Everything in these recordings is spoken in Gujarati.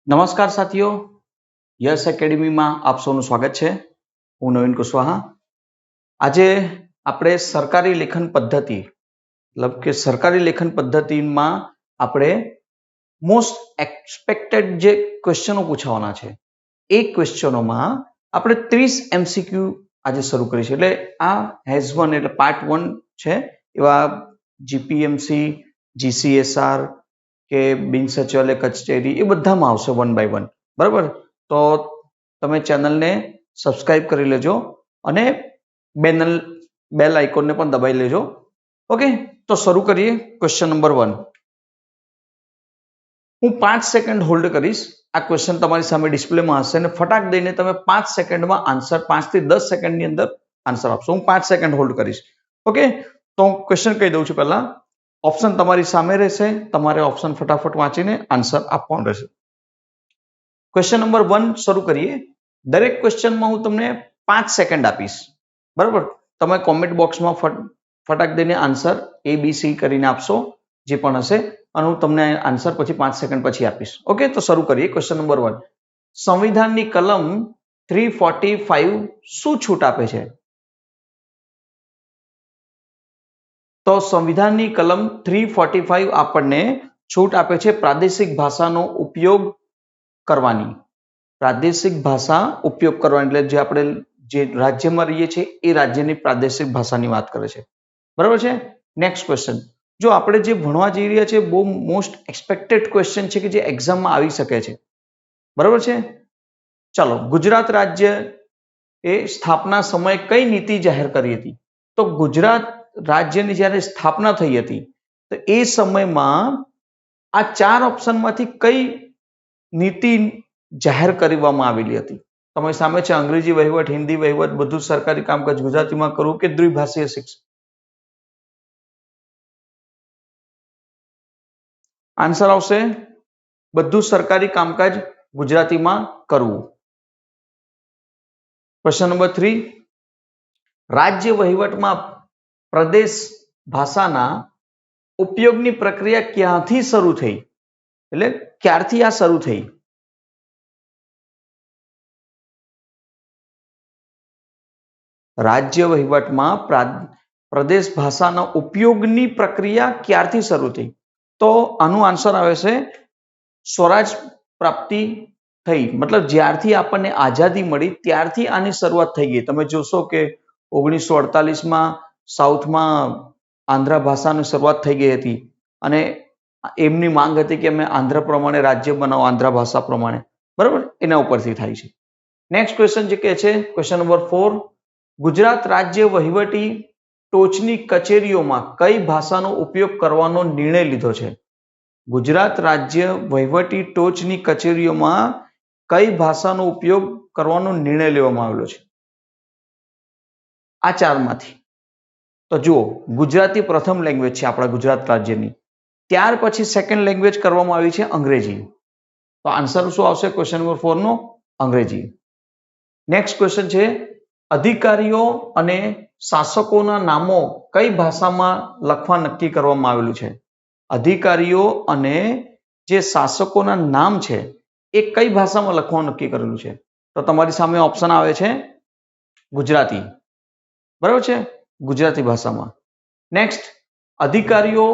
નમસ્કાર સાથીઓ, યસ એકેડમીમાં આપ સૌનું સ્વાગત છે. હું નવીન કુશવાહા. આજે આપણે સરકારી લેખન પદ્ધતિ મતલબ કે સરકારી લેખન પદ્ધતિમાં આપણે મોસ્ટ એક્સપેક્ટેડ જે ક્વેશ્ચનો પૂછાવાના છે એ ક્વેશ્ચનોમાં આપણે 30 MCQ આજે શરૂ કરીશું. એટલે આ હેઝ 1 એટલે પાર્ટ 1 છે. એવા જીપીએમસી, જીસીએસઆર કે બિન સચિવાલય કચેરી એ બધામાં આવશે 1 by 1. બરાબર? તો તમે ચેનલને સબસ્ક્રાઇબ કરી લેજો અને બેલ આઇકોનને પણ દબાવી લેજો. ઓકે, તો શરૂ કરીએ. Question number 1. હું 5 સેકન્ડ હોલ્ડ કરીશ. આ ક્વેશ્ચન તમારી સામે ડિસ્પ્લેમાં હશે અને ફટાક દઈને તમે 5 સેકન્ડમાં આન્સર 5 થી 10 સેકન્ડની અંદર આન્સર આપશો. હું 5 સેકન્ડ હોલ્ડ કરીશ. ઓકે, તો ક્વેશ્ચન કહી દઉં છું. પહેલા ઓપ્શન તમારી સામે રહેશે. તમારે ઓપ્શન ફટાફટ વાંચીને આન્સર આપવાનો રહેશે. ક્વેશ્ચન નંબર 1 શરૂ કરીએ. દરેક ક્વેશ્ચનમાં હું તમને 5 સેકન્ડ આપીશ. બરાબર? તમે કોમેન્ટ બોક્સમાં ફટાક દઈને આન્સર ABC કરીને આપશો જે પણ હશે, અને હું તમને આન્સર પછી 5 સેકન્ડ પછી આપીશ. ઓકે, તો શરૂ કરીએ. Question number 1. સંવિધાનની કલમ 345 શું છૂટ આપે છે? તો સંવિધાનની કલમ 345 આપણને છૂટ આપે છે પ્રાદેશિક ભાષાનો ઉપયોગ કરવાની. પ્રાદેશિક ભાષા ઉપયોગ કરવાની એટલે જે આપણે જે રાજ્યમાં રહીએ છીએ એ રાજ્યની પ્રાદેશિક ભાષાની વાત કરે છે. બરાબર છે? Next question. જો આપણે જે ભણવા જઈ રહ્યા છીએ બહુ મોસ્ટ એક્સપેક્ટેડ ક્વેશ્ચન છે કે જે એક્ઝામમાં આવી શકે છે. બરાબર છે? ચાલો, ગુજરાત રાજ્ય એ સ્થાપના સમયે કઈ નીતિ જાહેર કરી હતી? તો ગુજરાત રાજ્યની જ્યારે સ્થાપના થઈ હતી તો એ સમયમાં આ 4 ઓપ્શનમાંથી કઈ નીતિ જાહેર કરવામાં આવેલી હતી? તમારી સામે છે અંગ્રેજી વહીવટ, હિન્દી વહીવટ, બધું સરકારી કામકાજ ગુજરાતીમાં કરવું કે દ્વિભાષીય શિક્ષણ. આન્સર આવશે બધું સરકારી કામકાજ ગુજરાતીમાં કરવું. Question number 3. રાજ્ય વહીવટમાં પ્રદેશ ભાષાના ઉપયોગની પ્રક્રિયા ક્યાંથી શરૂ થઈ? એટલે ક્યારથી આ શરૂ થઈ? રાજ્ય વહીવટમાં પ્રદેશ ભાષાના ઉપયોગની પ્રક્રિયા ક્યારથી શરૂ થઈ? તો આનું આન્સર આવે છે સ્વરાજ પ્રાપ્તિ થઈ. મતલબ જ્યારથી આપણને આઝાદી મળી ત્યારથી આની શરૂઆત થઈ ગઈ. તમે જોશો કે 1948માં સાઉથમાં આંધ્ર ભાષાની શરૂઆત થઈ ગઈ હતી અને એમની માંગ હતી કે અમે આંધ્ર પ્રમાણે રાજ્ય બનાવો, આંધ્ર ભાષા પ્રમાણે. બરાબર? એના ઉપરથી થાય છે. નેક્સ્ટ ક્વેશ્ચન જે કહે છે ક્વેશ્ચન નંબર 4. ગુજરાત રાજ્ય વહીવટી ટોચની કચેરીઓમાં કઈ ભાષાનો ઉપયોગ કરવાનો નિર્ણય લીધો છે? ગુજરાત રાજ્ય વહીવટી ટોચની કચેરીઓમાં કઈ ભાષાનો ઉપયોગ કરવાનો નિર્ણય લેવામાં આવેલો છે? આ 4 માંથી. તો જુઓ, ગુજરાતી પ્રથમ લેંગ્વેજ છે આપણા ગુજરાત રાજ્યની. ત્યાર પછી સેકન્ડ લેંગ્વેજ કરવામાં આવી છે અંગ્રેજી. તો આન્સર શું આવશે ક્વેશ્ચન નંબર 4 નો? અંગ્રેજી. નેક્સ્ટ ક્વેશ્ચન છે અધિકારીઓ અને શાસકોના નામો કઈ ભાષામાં લખવા નક્કી કરવામાં આવેલું છે? અધિકારીઓ અને જે શાસકોના નામ છે એ કઈ ભાષામાં લખવાનું નક્કી કરેલું છે? તો તમારી સામે ઓપ્શન આવે છે ગુજરાતી. બરાબર છે? ગુજરાતી ભાષામાં. નેક્સ્ટ, અધિકારીઓ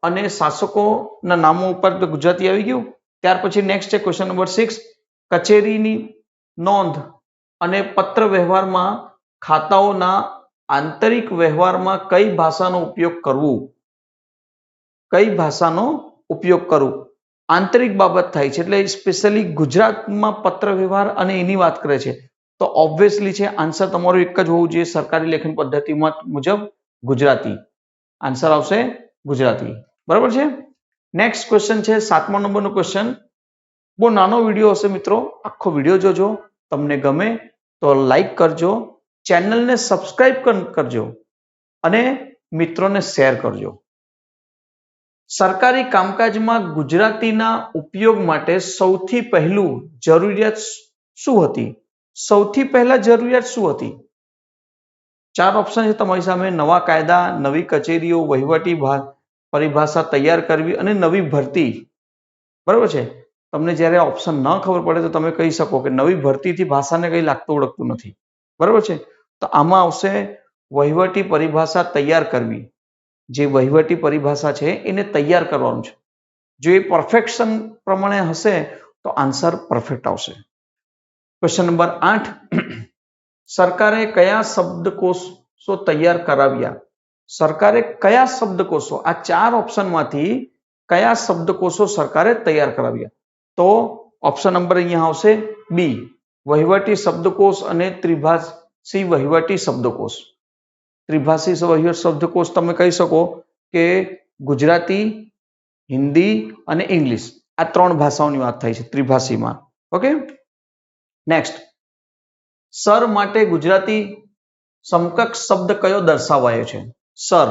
અને શાસકોના નામો ઉપર તો ગુજરાતી આવી ગયું. ત્યાર પછી નેક્સ્ટ છે ક્વેશ્ચન નંબર 6. કચેરીની નોંધ અને પત્ર વ્યવહારમાં ખાતાઓના આંતરિક વ્યવહારમાં કઈ ભાષાનો ઉપયોગ કરવો? કઈ ભાષાનો ઉપયોગ કરવો? આંતરિક બાબત થાય છે એટલે સ્પેશિયલી ગુજરાતમાં પત્ર વ્યવહાર અને એની વાત કરે છે. તો ઓબ્વિયસલી છે આન્સર તમારો એક જ હોવું જોઈએ સરકારી લેખન પદ્ધતિ મુજબ ગુજરાતી. આન્સર આવશે ગુજરાતી. બરાબર છે? નેક્સ્ટ ક્વેશ્ચન છે 7મા નંબરનો ક્વેશ્ચન. બહુ નાનો વિડીયો હશે મિત્રો, આખો વિડીયો જોજો. તમને ગમે તો લાઈક કરજો, ચેનલને સબસ્ક્રાઇબ કરજો અને મિત્રોને શેર કરજો. સરકારી કામકાજમાં ગુજરાતીના ઉપયોગ માટે સૌથી પહેલું જરૂરિયાત શું હતી? સૌથી પહેલા જરૂરિયાત શું હતી? 4 ઓપ્શન છે તમારી સામે. નવા કાયદા, નવી કચેરીઓ, વહીવટી પરિભાષા તૈયાર કરવી અને નવી ભરતી. બરાબર છે? તમને જ્યારે ઓપ્શન ન ખબર પડે તો તમે કહી શકો કે નવી ભરતીથી ભાષાને કંઈ લાગતું ઓળખતું નથી, બરાબર છે. તો આમાં આવશે વહીવટી પરિભાષા તૈયાર કરવી. જે વહીવટી પરિભાષા છે એને તૈયાર કરવાનું છે. જો એ પરફેક્શન પ્રમાણે હશે તો આન્સર પરફેક્ટ આવશે. ક્વેશ્ચન નંબર 8, સરકારે કયા શબ્દકોશો તૈયાર કરાવ્યા? સરકારે કયા શબ્દકોશો, આ 4 ઓપ્શનમાંથી કયા શબ્દકોશો સરકારે તૈયાર કરાવ્યા? તો ઓપ્શન નંબર અહીંયા આવશે બી, વહીવટી શબ્દકોશ અને ત્રિભાષી વહીવટી શબ્દકોશ. ત્રિભાષી વહીવટી શબ્દકોશ તમે કહી શકો કે ગુજરાતી, હિન્દી અને ઇંગ્લિશ, આ 3 ભાષાઓની વાત થાય છે ત્રિભાષીમાં. ઓકે, નેક્સ્ટ, સર માટે ગુજરાતી સમકક્ષ શબ્દ કયો દર્શાવાયો છે? સર,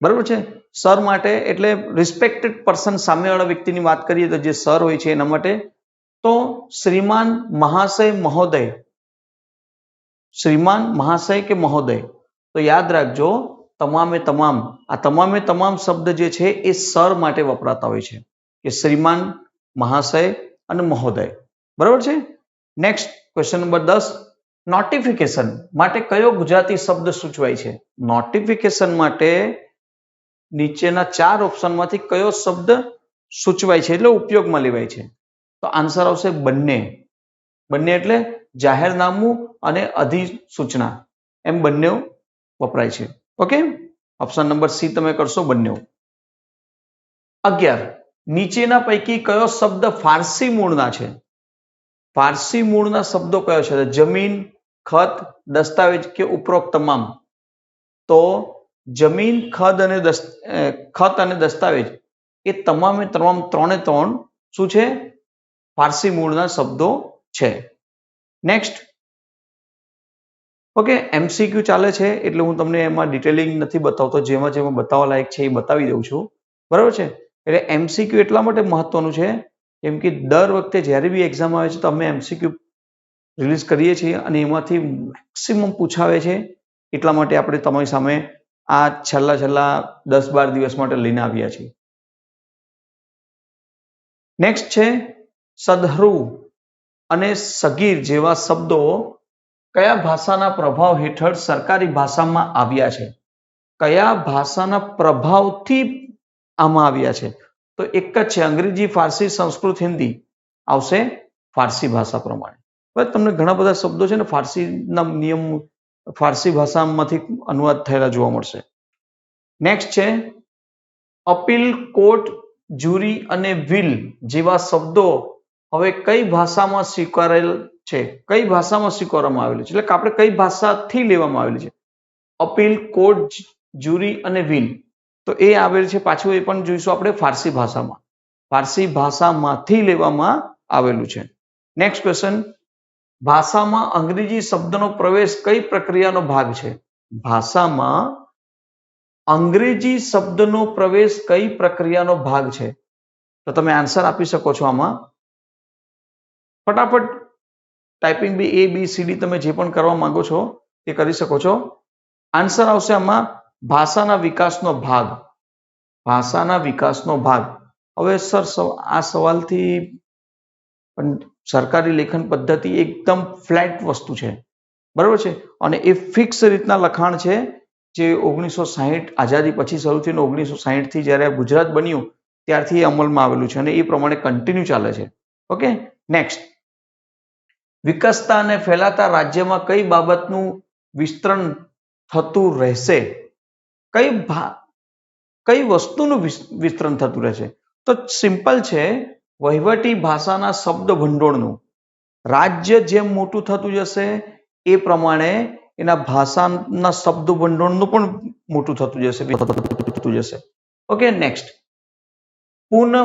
બરાબર છે. સર માટે એટલે રિસ્પેક્ટેડ પર્સન, સામેવાળા વ્યક્તિની વાત કરીએ તો જે સર હોય છે એના માટે તો શ્રીમાન, મહાશય, મહોદય. શ્રીમાન, મહાશય કે મહોદય. તો યાદ રાખજો, તમામે તમામ, આ તમામે તમામ શબ્દ જે છે એ સર માટે વપરાતા હોય છે, કે શ્રીમાન, મહાશય અને મહોદય, બરાબર છે. નેક્સ્ટ, ક્વેશ્ચન નંબર 10, નોટિફિકેશન માટે કયો ગુજરાતી શબ્દ સૂચવાય છે? નોટિફિકેશન માટે નીચેના 4 ઓપ્શનમાંથી કયો શબ્દ સૂચવાય છે એટલે ઉપયોગમાં લેવાય છે? તો આન્સર આવશે બંને. બંને એટલે જાહેરનામું અને અધિસૂચના, એમ બંને વપરાય છે. ઓકે, ઓપ્શન નંબર સી તમે કરશો, બંને. 11, નીચેના પૈકી કયો શબ્દ ફારસી મૂળના છે? ફારસી મૂળના શબ્દો કયો છે? જમીન, ખત, દસ્તાવેજ કે ઉપરોક્ત તમામ. તો જમીન, ખત અને દસ્તાવેજ એ તમામે તમામ 3 શું છે? ફારસી મૂળના શબ્દો છે. નેક્સ્ટ, ઓકે, એમસીક્યુ ચાલે છે એટલે હું તમને એમાં ડિટેલિંગ નથી બતાવતો, જેમાં જેમાં બતાવવા લાયક છે એ બતાવી દઉં છું, બરાબર છે. એટલે એમસીક્યુ એટલા માટે મહત્વનું છે કેમ કે દર વખતે જ્યારે બી એક્ઝામ આવે છે તો અમે એમસીક્યુ રિલીઝ કરીએ છીએ અને એમાંથી મેક્સિમમ પૂછાવે છે, એટલા માટે આપણે તમારી સામે આ છેલ્લા 10-12 દિવસ માટે લઈને આવ્યા છીએ. નેક્સ્ટ છે, સદહૃ અને સગીર જેવા શબ્દો કયા ભાષાના પ્રભાવ હેઠળ સરકારી ભાષામાં આવ્યા છે? કયા ભાષાના પ્રભાવથી આમાં આવ્યા છે? તો એક જ છે, અંગ્રેજી, ફારસી, સંસ્કૃત, હિન્દી. આવશે ફારસી ભાષા પ્રમાણે. હવે તમને ઘણા બધા શબ્દો છે ને ફારસીના નિયમ, ફારસી ભાષામાંથી અનુવાદ થયેલા જોવા મળશે. નેક્સ્ટ છે, અપીલ, કોર્ટ, જ્યુરી અને વિલ જેવા શબ્દો હવે કઈ ભાષામાં સ્વીકારેલ છે? કઈ ભાષામાં સ્વીકારવામાં આવેલું છે, એટલે આપણે કઈ ભાષાથી લેવામાં આવેલું છે? અપીલ, કોર્ટ, જ્યુરી અને વિલ. તો એ આવેલ છે, પાછું એ પણ જોઈશું આપણે, ફારસી ભાષામાં. ફારસી ભાષામાંથી લેવામાં આવેલું છે. નેક્સ્ટ ક્વેશ્ચન, ભાષામાં અંગ્રેજી શબ્દનો પ્રવેશ કઈ પ્રક્રિયાનો ભાગ છે? ભાષામાં અંગ્રેજી શબ્દનો પ્રવેશ કઈ પ્રક્રિયાનો ભાગ છે? તો તમે આન્સર આપી શકો છો આમાં. ફટાફટ ટાઈપિંગ બી ABCD તમે જે પણ કરવા માંગો છો તે કરી શકો છો. આન્સર આવશે આમાં ભાષાના વિકાસનો ભાગ. ભાષાના વિકાસનો ભાગ. હવે સર આ સવાલથી સરકારી લેખન પદ્ધતિ એકદમ ફ્લેટ વસ્તુ છે, બરાબર છે, અને એ ફિક્સ રીતના લખાણ છે જે 1960 આઝાદી પછી શરૂ થઈને 1960 થી જ્યારે ગુજરાત બન્યું ત્યારથી અમલમાં આવેલું છે અને એ પ્રમાણે કન્ટિન્યુ ચાલે છે. ઓકે, નેક્સ્ટ, વિકસતા અને ફેલાતા રાજ્યમાં કઈ બાબતનું વિસ્તરણ થતું રહેશે? કઈ વસ્તુનું વિસ્તરણ થતું રહેશે? તો સિમ્પલ છે, વહીવટી ભાષાના શબ્દ ભંડોળનું. રાજ્ય જેમ મોટું થતું જશે એ પ્રમાણે એના ભાષાના શબ્દ ભંડોળનું પણ મોટું થતું જશે. ઓકે, નેક્સ્ટ, પુનઃ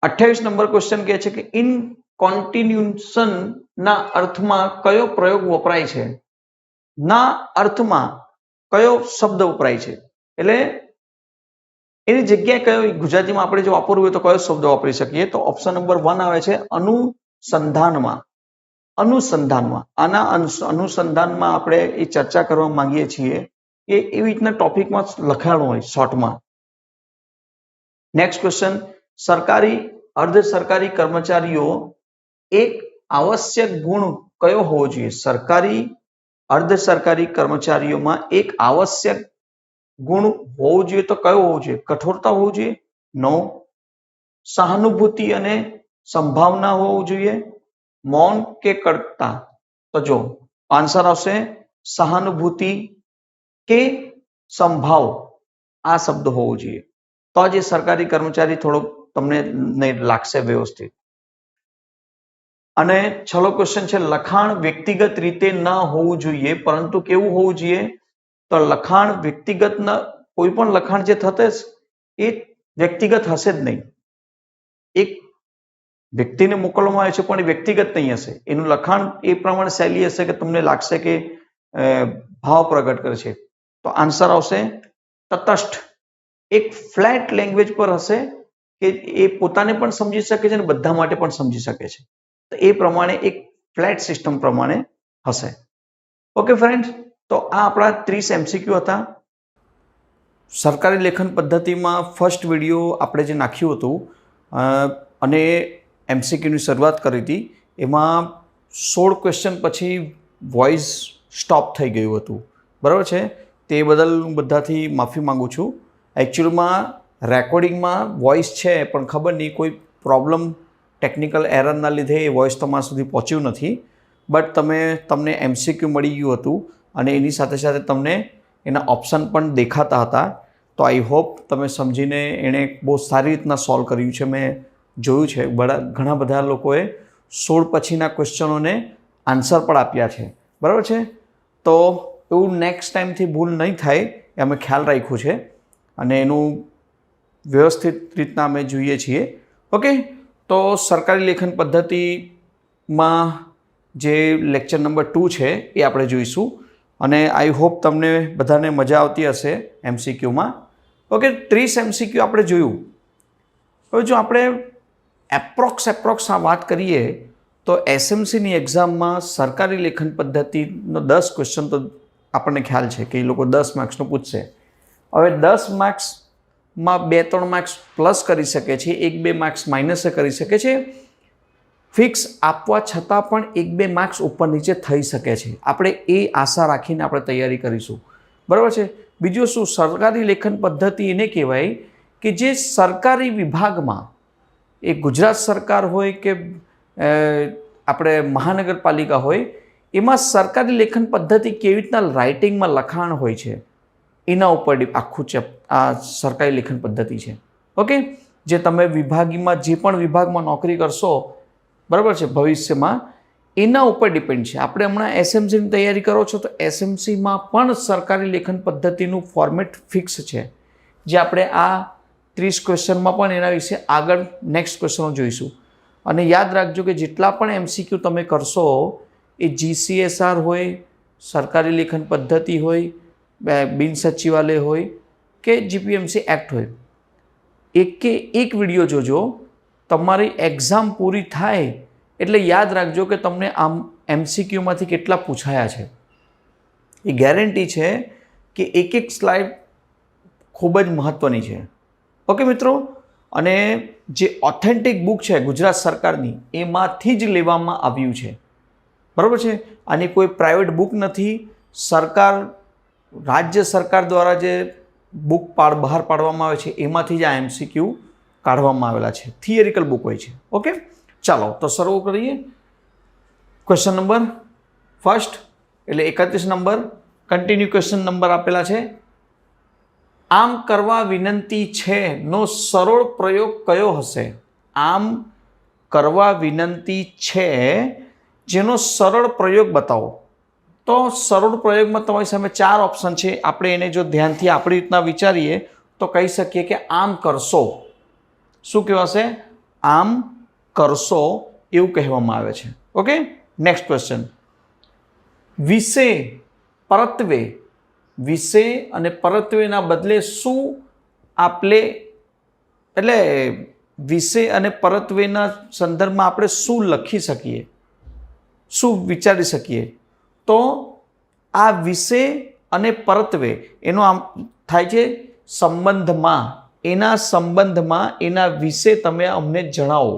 28 નંબર ક્વેશ્ચન કહે છે કે ઇન કોન્ટિન્યુશન ના અર્થમાં કયો પ્રયોગ વપરાય છે? ના અર્થમાં કયો શબ્દ વપરાય છે? એટલે એની જગ્યાએ કયો ગુજરાતીમાં આપણે જો વાપરવું હોય તો કયો શબ્દ વાપરી શકીએ? તો ઓપ્શન નંબર 1 આવે છે અનુસંધાનમાં. અનુસંધાનમાં. આના અનુસંધાનમાં આપણે એ ચર્ચા કરવા માંગીએ છીએ કે એવી રીતના ટોપિકમાં લખાણું હોય શોર્ટમાં. નેક્સ્ટ ક્વેશ્ચન, સરકારી અર્ધ સરકારી કર્મચારીઓ એક આવશ્યક ગુણ કયો હોવો જોઈએ? સરકારી અર્ધ સરકારી કર્મચારીઓમાં એક આવશ્યક ગુણ હોવો જોઈએ તો કયો હોવો જોઈએ? કઠોરતા હોવું જોઈએ? નો. સહાનુભૂતિ અને સંભાવના હોવું જોઈએ? મૌન કે કડકતા? તો જો આન્સર આવશે સહાનુભૂતિ કે સંભાવ. આ શબ્દ હોવો જોઈએ તો જે સરકારી કર્મચારી થોડોક તમને લાગશે વ્યવસ્થિત. અને છેલ્લો ક્વેશ્ચન છે, લખાણ વ્યક્તિગત રીતે ન હોવું જોઈએ પરંતુ કેવું હોવું જોઈએ? તો લખાણ વ્યક્તિગત ન, કોઈ પણ લખાણ જે થશે એ વ્યક્તિગત હશે જ નહીં. એક વ્યક્તિને મોકલવામાં આવે છે પણ એ વ્યક્તિગત નહીં હશે. એનું લખાણ એ પ્રમાણે શૈલી હશે કે તમને લાગશે કે ભાવ પ્રગટ કરે છે. તો આન્સર આવશે તટસ્થ. એક ફ્લેટ લેંગ્વેજ પર હશે કે એ પોતાને પણ સમજી શકે છે અને બધા માટે પણ સમજી શકે છે. તો એ પ્રમાણે એક ફ્લેટ સિસ્ટમ પ્રમાણે હશે. ઓકે ફ્રેન્ડ, તો આ આપણા 30 MCQ હતા. સરકારી લેખન પદ્ધતિમાં ફર્સ્ટ વિડીયો આપણે જે નાખ્યું હતું અને MCQની શરૂઆત કરી હતી, એમાં 16 ક્વેશ્ચન પછી વોઇસ સ્ટોપ થઈ ગયું હતું. બરાબર છે? તે બદલ હું બધાથી માફી માંગુ છું. એકચ્યુઅલમાં રેકોર્ડિંગમાં વોઇસ છે પણ ખબર નહીં કોઈ પ્રોબ્લેમ ટેકનિકલ એરરના લીધે એ વોઇસ તમારા સુધી પહોંચ્યું નથી. બટ તમને MCQ મળી ગયું હતું અને એની સાથે સાથે તમને એના ઓપ્શન પણ દેખાતા હતા. તો આઈ હોપ તમે સમજીને એણે બહુ સારી રીતના સોલ્વ કર્યું છે. મેં જોયું છે ઘણા બધા લોકોએ 16 પછીના ક્વેશ્ચનોને આન્સર પણ આપ્યા છે. બરાબર છે? તો એવું નેક્સ્ટ ટાઈમથી ભૂલ નહીં થાય એ અમે ખ્યાલ રાખ્યું છે અને એનું વ્યવસ્થિત રીતના અમે જોઈએ છીએ. ઓકે, તો સરકારી લેખન પદ્ધતિમાં જે લેક્ચર નંબર 2 છે એ આપણે જોઈશું અને આઈ હોપ તમને બધાને મજા આવતી હશે MCQમાં. ઓકે, 30 MCQ આપણે જોયું. હવે જો આપણે એપ્રોક્સ વાત કરીએ તો SMCની એક્ઝામમાં સરકારી લેખન પદ્ધતિનો 10 ક્વેશ્ચન તો આપણને ખ્યાલ છે કે એ લોકો 10 માર્ક્સનું પૂછશે. હવે 10 માર્ક્સમાં 2-3 માર્ક્સ પ્લસ કરી શકે છે, 1-2 માર્ક્સ માઇનસ કરી શકે છે. ફિક્સ આપવા છતાં પણ 1-2 માર્ક્સ ઉપર નીચે થઈ શકે છે. આપણે એ આશા રાખીને આપણે તૈયારી કરીશું. બરાબર છે? બીજું શું, સરકારી લેખન પદ્ધતિ એને કહેવાય કે જે સરકારી વિભાગમાં, એ ગુજરાત સરકાર હોય કે આપણે મહાનગરપાલિકા હોય, એમાં સરકારી લેખન પદ્ધતિ કેવી રીતના રાઇટિંગમાં લખાણ હોય છે એના ઉપર આખું આ સરકારી લેખન પદ્ધતિ છે. ઓકે, જે તમે વિભાગીમાં જે પણ વિભાગમાં નોકરી કરશો, બરાબર છે, ભવિષ્યમાં એના ઉપર ડિપેન્ડ છે. આપણે હમણાં SMCની તૈયારી કરો છો તો SMCમાં પણ સરકારી લેખન પદ્ધતિનું ફોર્મેટ ફિક્સ છે, જે આપણે આ 30 ક્વેશ્ચનમાં પણ એના વિશે આગળ નેક્સ્ટ ક્વેશ્ચનો જોઈશું. અને યાદ રાખજો કે જેટલા પણ MCQ તમે કરશો એ GCSR હોય, સરકારી લેખન પદ્ધતિ હોય, બિન સચિવાલય હોય કે GPMC એક્ટ હોય, એક વિડીયો જોજો. તમારી એક્ઝામ પૂરી થાય એટલે યાદ રાખજો કે તમને આમ MCQમાંથી કેટલા પૂછાયા છે. એ ગેરંટી છે કે એક સ્લાઇડ ખૂબ જ મહત્ત્વની છે. ઓકે મિત્રો, અને જે ઓથેન્ટિક બુક છે ગુજરાત સરકારની એમાંથી જ લેવામાં આવ્યું છે. બરાબર છે? આની કોઈ પ્રાઇવેટ બુક નથી. રાજ્ય સરકાર દ્વારા જે બુક બહાર પાડવામાં આવે છે એમાંથી જ આ MCQ કાઢવામાં આવેલા છે. થિયરિકલ બુક હોય છે. ઓકે, ચાલો તો શરૂ કરીએ. ક્વેશ્ચન નંબર ફર્સ્ટ એટલે 31 નંબર કન્ટિન્યુ ક્વેશ્ચન નંબર આપેલા છે. આમ કરવા વિનંતી છે નો સરળ પ્રયોગ કયો હશે? આમ કરવા વિનંતી છે જેનો સરળ પ્રયોગ બતાવો. તો સરળ પ્રયોગમાં તમારી સામે 4 ઓપ્શન છે. આપણે એને જો ધ્યાનથી આપણી રીતના વિચારીએ તો કહી શકીએ કે આમ કરશો. શું કહેવાશે? આમ કરશો એવું કહેવામાં આવે છે. Okay, next question. વિશે પરત્વે, વિશે અને પરત્વેના બદલે શું આપણે એટલે વિશે અને પરત્વેના સંદર્ભમાં આપણે શું લખી શકીએ, શું વિચારી શકીએ? તો આ વિશે અને પરત્વે એનો આમ થાય છે સંબંધમાં, એના સંબંધમાં એના વિશે તમે અમને જણાવો,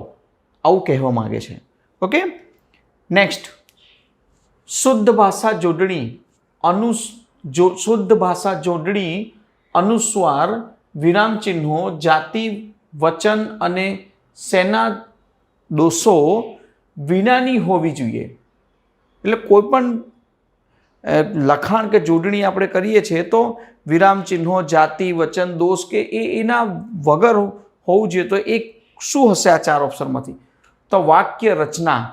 આવું કહેવા માંગે છે. Okay, next. શુદ્ધ ભાષા જોડણી શુદ્ધ ભાષા જોડણી અનુસ્વાર વિરામ ચિહ્નો જાતિ વચન અને સેના દોષો વિનાની હોવી જોઈએ. એટલે કોઈ પણ લખાણ કે જોડણી આપણે કરીએ છીએ તો વિરામ ચિહ્નો જાતિ વચન દોષ કે એના વગર હોવું જોઈએ. તો એ શું હશે આ 4 ઓપ્શનમાંથી? તો વાક્ય રચના.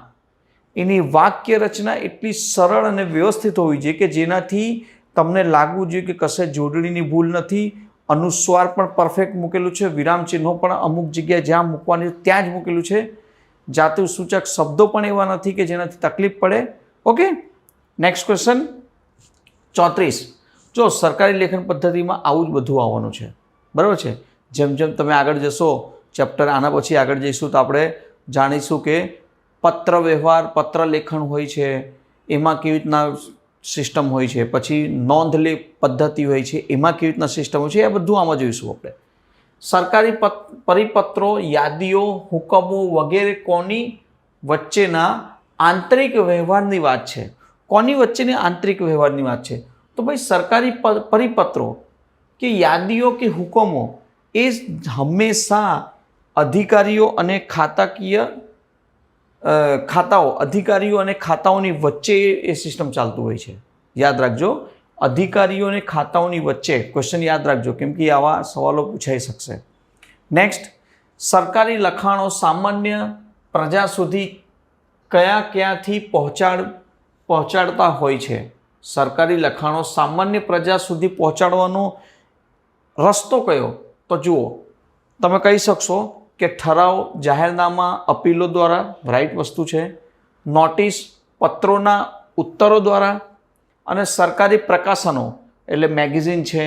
એની વાક્ય રચના એટલી સરળ અને વ્યવસ્થિત હોવી જોઈએ કે જેનાથી તમને લાગવું જોઈએ કે કશે જોડણીની ભૂલ નથી, અનુસ્વાર પણ પરફેક્ટ મૂકેલું છે, વિરામ ચિહ્નો પણ અમુક જગ્યાએ જ્યાં મૂકવાની ત્યાં જ મૂકેલું છે, જાતિ સૂચક શબ્દો પણ એવા નથી કે જેનાથી તકલીફ પડે. Okay, next question 34. જો સરકારી લેખન પદ્ધતિમાં આવું જ બધું આવવાનું છે, બરાબર છે. જેમ જેમ તમે આગળ જશો ચેપ્ટર, આના પછી આગળ જઈશું તો આપણે જાણીશું કે પત્ર વ્યવહાર, પત્ર લેખન હોય છે, એમાં કેવી રીતના સિસ્ટમ હોય છે, પછી નોંધ લે પદ્ધતિ હોય છે, એમાં કેવી રીતના સિસ્ટમ હોય છે, એ બધું આમાં જોઈશું આપણે. સરકારી પરિપત્રો, યાદીઓ, હુકમો વગેરે કોની વચ્ચેના આંતરિક વ્યવહારની વાત છે? કોની વચ્ચેની આંતરિક વ્યવહારની વાત છે? તો ભાઈ સરકારી પરિપત્રો કે યાદીઓ કે હુકમો એ હંમેશા અધિકારીઓ અને ખાતાઓ, અધિકારીઓ અને ખાતાઓની વચ્ચે એ સિસ્ટમ ચાલતું હોય છે. યાદ રાખજો, અધિકારીઓ અને ખાતાઓની વચ્ચે. ક્વેશ્ચન યાદ રાખજો, કેમ કે આવા સવાલો પૂછાઈ શકશે. નેક્સ્ટ. સરકારી લખાણો સામાન્ય પ્રજા સુધી ક્યાંથી પહોંચાડતા હોય છે? સરકારી લખાણો સામાન્ય પ્રજા સુધી પહોંચાડવાનો રસ્તો કયો? તો જુઓ, તમે કહી શકશો કે ઠરાવ, જાહેરનામા, અપીલો દ્વારા, રાઈટ વસ્તુ છે. નોટિસ, પત્રોના ઉત્તરો દ્વારા, અને સરકારી પ્રકાશનો એટલે મેગેઝિન છે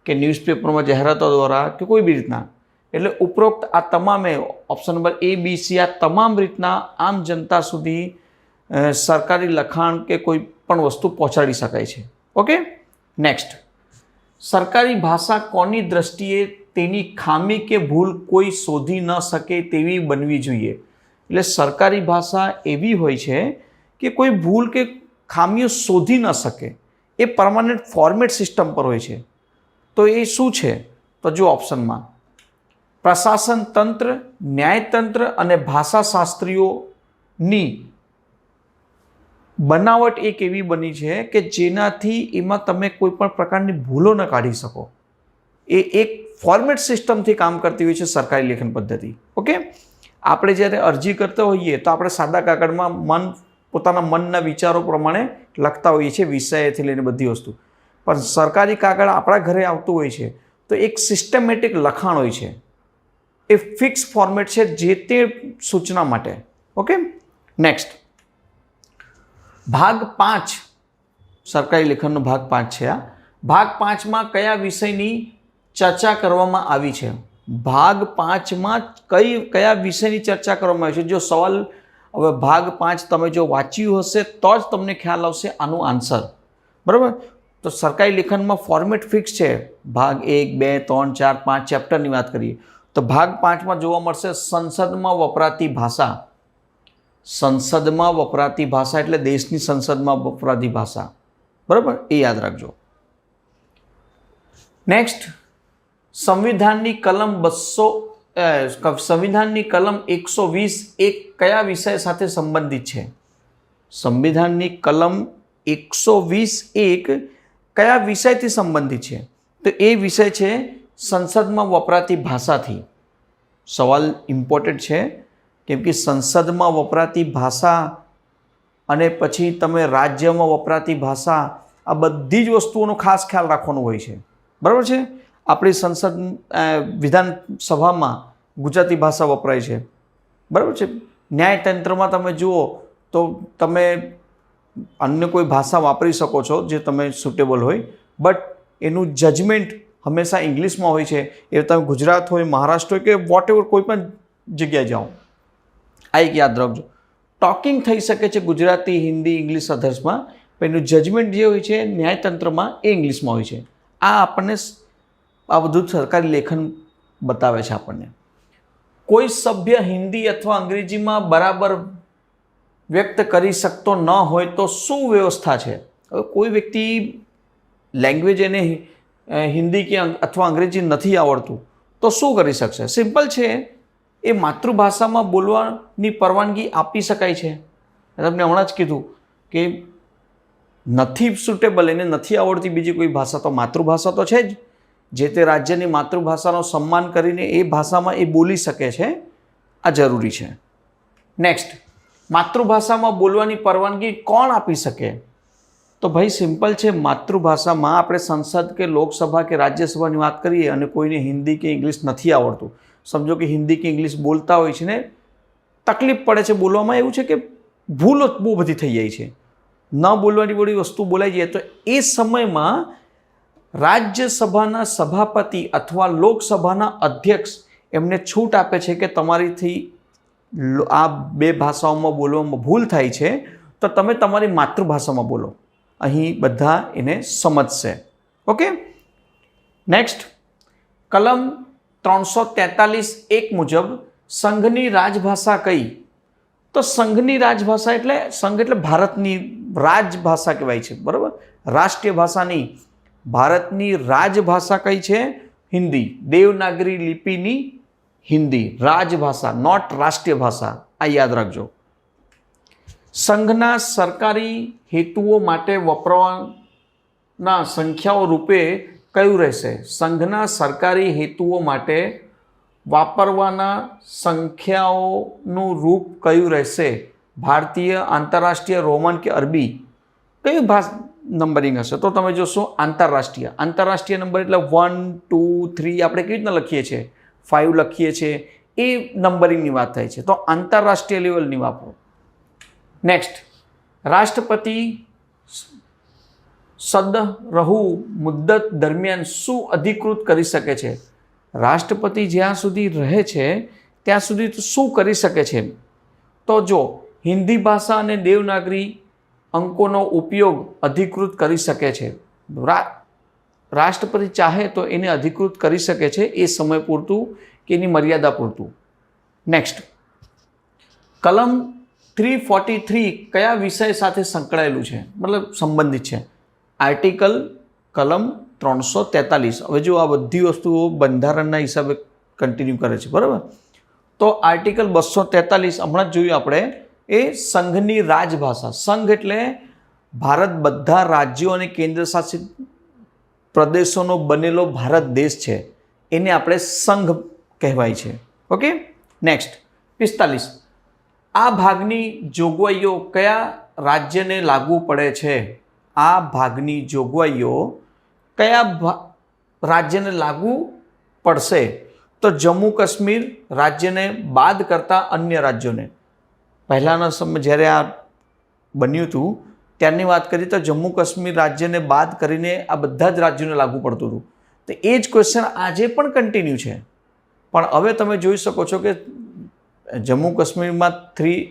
કે ન્યૂઝપેપરમાં જાહેરાતો દ્વારા કે કોઈ બી રીતના. એટલે ઉપરોક્ત આ તમામે option number A, B, C આ તમામ રીતના આમ જનતા સુધી સરકારી લખાણ કે કોઈ પણ વસ્તુ પહોંચાડી શકાય છે. Okay, next. સરકારી ભાષા કોની દ્રષ્ટિએ તેની ખામી કે ભૂલ કોઈ શોધી ન શકે તેવી બનવી જોઈએ? એટલે સરકારી ભાષા એવી હોય છે કે કોઈ ભૂલ કે ખામીઓ શોધી ન શકે, એ પરમાનન્ટ ફોર્મેટ સિસ્ટમ પર હોય છે. તો એ શું છે? તો જો ઓપ્શનમાં પ્રશાસન તંત્ર, ન્યાયતંત્ર અને ભાષાશાસ્ત્રીઓની બનાવટ એક એવી બની છે કે જેનાથી એમાં તમે કોઈ પણ પ્રકારની ભૂલો ન કાઢી શકો. એ એક ફોર્મેટ સિસ્ટમથી કામ કરતી હોય છે સરકારી લેખન પદ્ધતિ. ઓકે, આપણે જ્યારે અરજી કરતા હોઈએ તો આપણે સાદા કાગળમાં પોતાના મનના વિચારો પ્રમાણે લખતા હોઈએ છીએ, વિષયથી લઈને બધી વસ્તુ. પણ સરકારી કાગળ આપણા ઘરે આવતું હોય છે તો એક સિસ્ટમેટિક લખાણ હોય છે, એ ફિક્સ ફોર્મેટ છે જે તે સૂચના માટે. Okay, next. ભાગ 5, સરકારી લેખનનો ભાગ 5 છે આ. ભાગ 5માં કયા વિષયની ચર્ચા કરવામાં આવી છે? ભાગ 5માં કયા વિષયની ચર્ચા કરવામાં આવી છે? જો સવાલ હવે ભાગ 5 તમે જો વાંચ્યું હશે તો જ તમને ખ્યાલ આવશે આનું આન્સર, બરાબર. તો સરકારી લેખનમાં ફોર્મેટ ફિક્સ છે. ભાગ 1, 2, 3, 4, 5 ચેપ્ટરની વાત કરીએ તો ભાગ 5માં જોવા મળશે સંસદમાં વપરાતી ભાષા. સંસદમાં વપરાતી ભાષા એટલે દેશની સંસદમાં વપરાતી ભાષા, બરાબર, એ યાદ રાખજો. નેક્સ્ટ. સંવિધાનની કલમ 120(1) કયા વિષય સાથે સંબંધિત છે? સંવિધાનની કલમ 120(1) કયા વિષયથી સંબંધિત છે? તો એ વિષય છે સંસદમાં વપરાતી ભાષાથી. સવાલ ઇમ્પોર્ટન્ટ છે કેમ કે સંસદમાં વપરાતી ભાષા અને પછી તમે રાજ્યમાં વપરાતી ભાષા, આ બધી જ વસ્તુઓનો ખાસ ખ્યાલ રાખવાનો હોય છે, બરાબર છે. આપણી વિધાનસભામાં ગુજરાતી ભાષા વપરાય છે, બરાબર છે. ન્યાયતંત્રમાં તમે જુઓ તો તમે અન્ય કોઈ ભાષા વાપરી શકો છો જે તમે સુટેબલ હોય, બટ એનું જજમેન્ટ હંમેશા ઇંગ્લિશમાં હોય છે. એ તમે ગુજરાત હોય, મહારાષ્ટ્ર હોય કે વોટ એવર કોઈ પણ જગ્યાએ જાઓ, આ એક યાદ રાખજો. ટોકિંગ થઈ શકે છે ગુજરાતી, હિન્દી, ઇંગ્લિશ, અધર્સમાં, પણ એનું જજમેન્ટ જે હોય છે ન્યાયતંત્રમાં એ ઇંગ્લિશમાં હોય છે. આ આપણને આ બધું સરકારી લેખન બતાવે છે આપણને. કોઈ સભ્ય હિન્દી અથવા અંગ્રેજીમાં બરાબર વ્યક્ત કરી શકતો ન હોય તો શું વ્યવસ્થા છે? હવે કોઈ વ્યક્તિ લેંગ્વેજ એને હિન્દી કે અથવા અંગ્રેજી નથી આવડતું તો શું કરી શકશે? સિમ્પલ છે, એ માતૃભાષામાં બોલવાની પરવાનગી આપી શકાય છે. તમને હમણાં જ કીધું કે નથી સુટેબલ, એને નથી આવડતી બીજી કોઈ ભાષા, તો માતૃભાષા તો છે જ, જે તે રાજ્યની માતૃભાષાનો સન્માન કરીને એ ભાષામાં એ બોલી શકે છે. આ જરૂરી છે. નેક્સ્ટ, માતૃભાષામાં બોલવાની પરવાનગી કોણ આપી શકે? તો ભાઈ સિમ્પલ છે, માતૃભાષામાં આપણે સંસદ કે લોકસભા કે રાજ્યસભાની વાત કરીએ અને કોઈને હિન્દી કે ઇંગ્લિશ નથી આવડતું, સમજો કે હિન્દી કે ઇંગ્લિશ બોલતા હોય છે ને તકલીફ પડે છે બોલવામાં, એવું છે કે ભૂલો બહુ બધી થઈ જાય છે, ન બોલવાની બધી વસ્તુ બોલાઈ જાય, તો એ સમયમાં રાજ્યસભાના સભાપતિ અથવા લોકસભાના અધ્યક્ષ એમને છૂટ આપે છે કે તમારીથી આ બે ભાષાઓમાં બોલવામાં ભૂલ થાય છે તો તમે તમારી માતૃભાષામાં બોલો. અહીં બધા એને સમજશે. ઓકે. નેક્સ્ટ, કલમ 343(1) મુજબ સંઘની રાજભાષા કઈ? તો સંઘની રાજભાષા એટલે સંઘ એટલે ભારતની રાજભાષા કહેવાય છે, બરાબર? રાષ્ટ્રીય ભાષા નહીં. ભારતની રાજભાષા કઈ છે? હિન્દી. દેવનાગરી લિપિની હિન્દી રાજભાષા, નોટ રાષ્ટ્રીય ભાષા. આ યાદ રાખજો. સંઘના સરકારી હેતુઓ માટે વપરાવાના સંખ્યાઓ રૂપે કયું રહેશે? સંઘના સરકારી હેતુઓ માટે વાપરવાના સંખ્યાઓનું રૂપ કયું રહેશે? ભારતીય, આંતરરાષ્ટ્રીય, રોમન કે અરબી? કયું નંબરિંગ હશે? તો તમે જોશો આંતરરાષ્ટ્રીય. આંતરરાષ્ટ્રીય નંબર એટલે 1, 2, 3 આપણે કેવી રીતના લખીએ છીએ, 5 લખીએ છીએ, એ નંબરિંગની વાત થાય છે. તો આંતરરાષ્ટ્રીય લેવલની વાપરો. નેક્સ્ટ, રાષ્ટ્રપતિ સદરહુ મુદ્દત દરમિયાન શું અધિકૃત કરી શકે છે? રાષ્ટ્રપતિ જ્યાં સુધી રહે છે ત્યાં સુધી શું કરી શકે છે? તો જો હિન્દી ભાષા અને દેવનાગરી અંકોનો ઉપયોગ અધિકૃત કરી શકે છે. રાષ્ટ્રપતિ ચાહે તો એને અધિકૃત કરી શકે છે, એ સમય પૂરતું કે એની મર્યાદા પૂરતું. નેક્સ્ટ, કલમ 343 કયા વિષય સાથે સંકળાયેલું છે, મતલબ સંબંધિત છે? આર્ટિકલ કલમ 343. હવે જો આ બધી વસ્તુઓ બંધારણના હિસાબે કન્ટિન્યુ કરે છે, બરાબર? તો આર્ટિકલ 243 હમણાં જ જોયું આપણે, એ સંઘની રાજભાષા. સંઘ એટલે ભારત બધા રાજ્યો અને કેન્દ્ર શાસિત પ્રદેશોનો બનેલો ભારત દેશ છે, એને આપણે સંઘ કહેવાય છે. ઓકે. નેક્સ્ટ, 45. આ ભાગની જોગવાઈઓ કયા રાજ્યને લાગુ પડે છે? આ ભાગની જોગવાઈઓ કયા રાજ્યને લાગુ પડશે? તો જમ્મુ કાશ્મીર રાજ્યને બાદ કરતા અન્ય રાજ્યોને. પહેલાંના સમય જ્યારે આ બન્યું હતું ત્યારની વાત કરીએ તો જમ્મુ કાશ્મીર રાજ્યને બાદ કરીને આ બધા જ રાજ્યોને લાગુ પડતું હતું. તો એ જ ક્વેશ્ચન આજે પણ કન્ટિન્યુ છે, પણ હવે તમે જોઈ શકો છો કે જમ્મુ કાશ્મીરમાં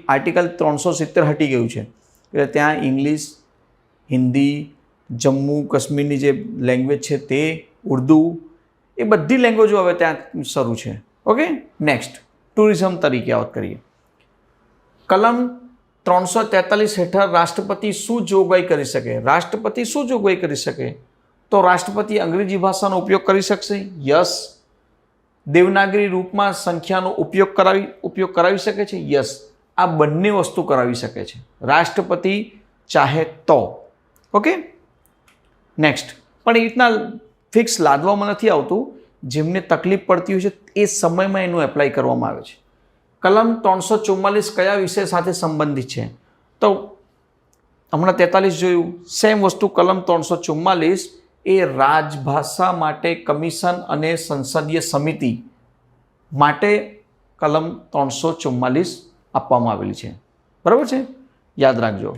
આર્ટિકલ 370 હટી ગયું છે, એટલે ત્યાં ઇંગ્લિશ, હિન્દી, જમ્મુ કાશ્મીરની જે લેંગ્વેજ છે તે, ઉર્દુ, એ બધી લેંગ્વેજો હવે ત્યાં શરૂ છે. ઓકે. નેક્સ્ટ, ટુરિઝમ તરીકે વાત કરીએ. કલમ 343 હેઠળ રાષ્ટ્રપતિ શું જોગવાઈ કરી શકે? રાષ્ટ્રપતિ શું જોગવાઈ કરી શકે? તો રાષ્ટ્રપતિ અંગ્રેજી ભાષાનો ઉપયોગ કરી શકશે? યસ. દેવનાગરી રૂપમાં સંખ્યાનો ઉપયોગ કરાવી શકે છે? યસ. આ બંને વસ્તુ કરાવી શકે છે રાષ્ટ્રપતિ ચાહે તો. ઓકે. નેક્સ્ટ, પણ એ રીતના ફિક્સ લાદવામાં નથી આવતું, જેમને તકલીફ પડતી હોય છે એ સમયમાં એનું એપ્લાય કરવામાં આવે છે. કલમ 344 કયા વિષય સાથે સંબંધિત છે? તો હમણાં 43 જોયું, સેમ વસ્તુ. કલમ 344 એ રાજભાષા માટે કમિશન અને સંસદીય સમિતિ માટે કલમ 344 આપવામાં આવેલી છે. બરાબર છે, યાદ રાખજો.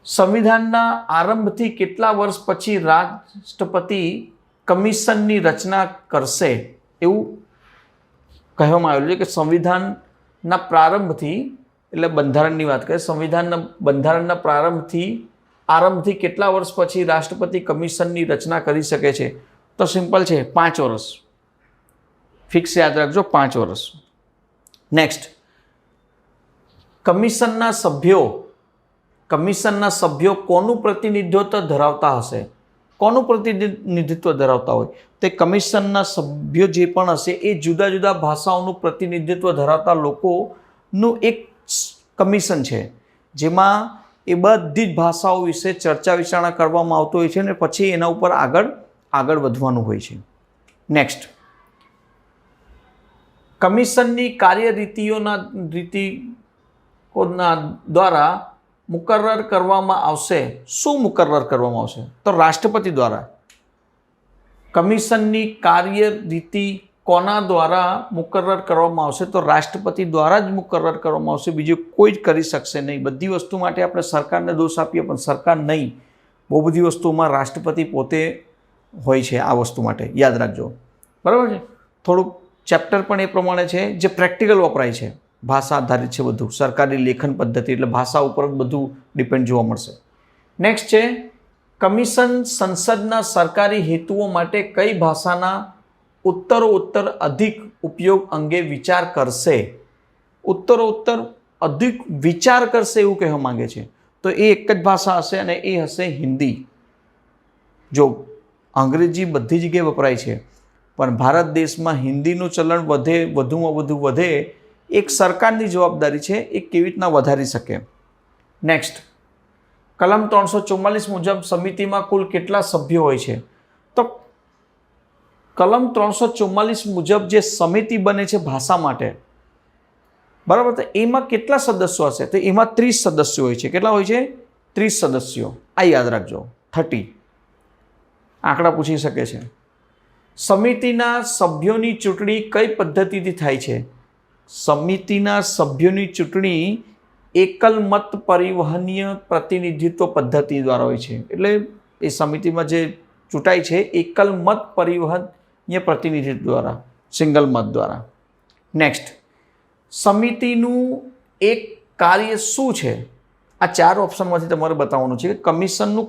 સંવિધાનના આરંભથી કેટલા વર્ષ પછી રાષ્ટ્રપતિ કમિશનની રચના કરશે એવું કહેવામાં આવેલું છે કે સંવિધાનના પ્રારંભથી, એટલે બંધારણની વાત કરીએ, બંધારણના આરંભથી કેટલા વર્ષ પછી રાષ્ટ્રપતિ કમિશનની રચના કરી શકે છે? તો સિમ્પલ છે, 5 વર્ષ. ફિક્સ યાદ રાખજો, 5 વર્ષ. નેક્સ્ટ, કમિશનના સભ્યો કોનું પ્રતિનિધિત્વ ધરાવતા હશે? કોનું પ્રતિનિધિત્વ ધરાવતા હોય? તે કમિશનના સભ્યો જે પણ હશે એ જુદા જુદા ભાષાઓનું પ્રતિનિધિત્વ ધરાવતા લોકોનું એક કમિશન છે, જેમાં એ બધી જ ભાષાઓ વિશે ચર્ચા વિચારણા કરવામાં આવતો હોય છે અને પછી એના ઉપર આગળ વધવાનું હોય છે. નેક્સ્ટ, કમિશનની કાર્યરીતિઓના દ્વારા મુકર્રર કરવામાં આવશે. શું મુકર્રર કરવામાં આવશે? તો રાષ્ટ્રપતિ દ્વારા. કમિશનની કાર્યરીતિ કોના દ્વારા મુકર્રર કરવામાં આવશે? તો રાષ્ટ્રપતિ દ્વારા જ મુકર્રર કરવામાં આવશે, બીજું કોઈ જ કરી શકશે નહીં. બધી વસ્તુ માટે આપણે સરકારને દોષ આપીએ પણ સરકાર નહીં, બહુ બધી વસ્તુમાં રાષ્ટ્રપતિ પોતે હોય છે આ વસ્તુ માટે, યાદ રાખજો. બરાબર છે. થોડુંક ચેપ્ટર પણ એ પ્રમાણે છે જે પ્રેક્ટિકલ વપરાય છે, ભાષા આધારિત છે બધું, સરકારી લેખન પદ્ધતિ, એટલે ભાષા ઉપર જ બધું ડિપેન્ડ જોવા મળશે. નેક્સ્ટ છે, કમિશન સંસદના સરકારી હેતુઓ માટે કઈ ભાષાના ઉત્તરોત્તર અધિક ઉપયોગ અંગે વિચાર કરશે? ઉત્તરોત્તર અધિક વિચાર કરશે એવું કહેવા માંગે છે. તો એ એક જ ભાષા હશે અને એ હશે હિન્દી. જો અંગ્રેજી બધી જગ્યાએ વપરાય છે પણ ભારત દેશમાં હિન્દીનું ચલણ વધુમાં વધુ વધે, એક સરકારની જવાબદારી છે એ કેવી રીતના વધારી શકે. નેક્સ્ટ, કલમ 344 મુજબ સમિતિમાં કુલ કેટલા સભ્યો હોય છે? તો કલમ 344 મુજબ જે સમિતિ બને છે ભાષા માટે, બરાબર, તો એમાં કેટલા સદસ્યો હશે? તો એમાં 30 સદસ્યો હોય છે. કેટલા હોય છે? 30 સદસ્યો. આ યાદ રાખજો, 30 આંકડા પૂછી શકે છે. સમિતિના સભ્યોની ચૂંટણી કઈ પદ્ધતિથી થાય છે? સમિતિના સભ્યોની ચૂંટણી એકલ મત પરિવહનીય પ્રતિનિધિત્વ પદ્ધતિ દ્વારા હોય છે. એટલે એ સમિતિમાં જે ચૂંટાય છે એકલ મત પરિવહનીય પ્રતિનિધિત્વ દ્વારા, સિંગલ મત દ્વારા. નેક્સ્ટ, સમિતિનું એક કાર્ય શું છે? આ 4 ઓપ્શનમાંથી તમારે બતાવવાનું છે કે કમિશનનું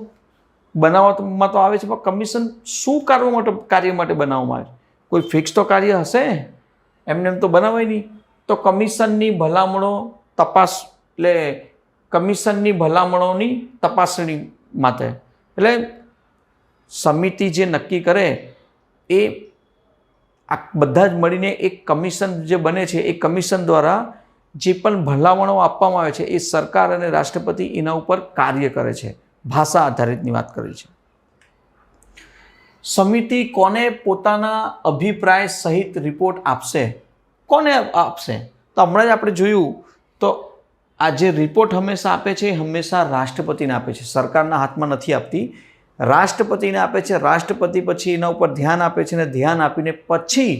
બનાવવામાં તો આવે છે પણ કમિશન શું કાર્ય માટે બનાવવામાં આવે છે? કોઈ ફિક્સ તો કાર્ય હશે, એમને એમ તો બનાવાય નહીં. તો કમિશનની ભલામણોની તપાસણી માટે, એટલે સમિતિ જે નક્કી કરે એ આ બધા જ મળીને એક કમિશન જે બને છે એ કમિશન દ્વારા જે પણ ભલામણો આપવામાં આવે છે એ સરકાર અને રાષ્ટ્રપતિ એના ઉપર કાર્ય કરે છે. ભાષા આધારિતની વાત કરી છે. સમિતિ કોને પોતાના અભિપ્રાય સહિત રિપોર્ટ આપશે? કોને આપશે? તો હમણાં જ આપણે જોયું, તો આ જે રિપોર્ટ હંમેશા આપે છે એ હંમેશા રાષ્ટ્રપતિને આપે છે, સરકારના હાથમાં નથી આપતી, રાષ્ટ્રપતિને આપે છે. રાષ્ટ્રપતિ પછી એના ઉપર ધ્યાન આપે છે અને ધ્યાન આપીને પછી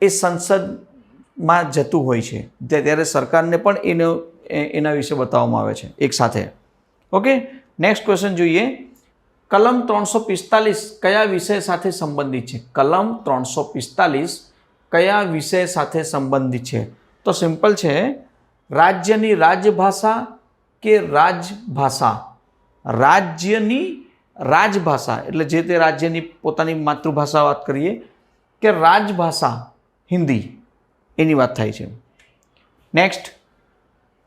એ સંસદમાં જતું હોય છે, ત્યારે સરકારને પણ એના વિશે બતાવવામાં આવે છે એક સાથે. ઓકે, નેક્સ્ટ ક્વેશ્ચન જોઈએ. કલમ 345 કયા વિષય સાથે સંબંધિત છે? કલમ 345 કયા વિષય સાથે સંબંધિત છે? તો સિમ્પલ છે, રાજ્યની રાજભાષા કે રાજભાષા? રાજ્યની રાજભાષા એટલે જે તે રાજ્યની પોતાની માતૃભાષા વાત કરીએ, કે રાજભાષા હિન્દી, એની વાત થાય છે. નેક્સ્ટ,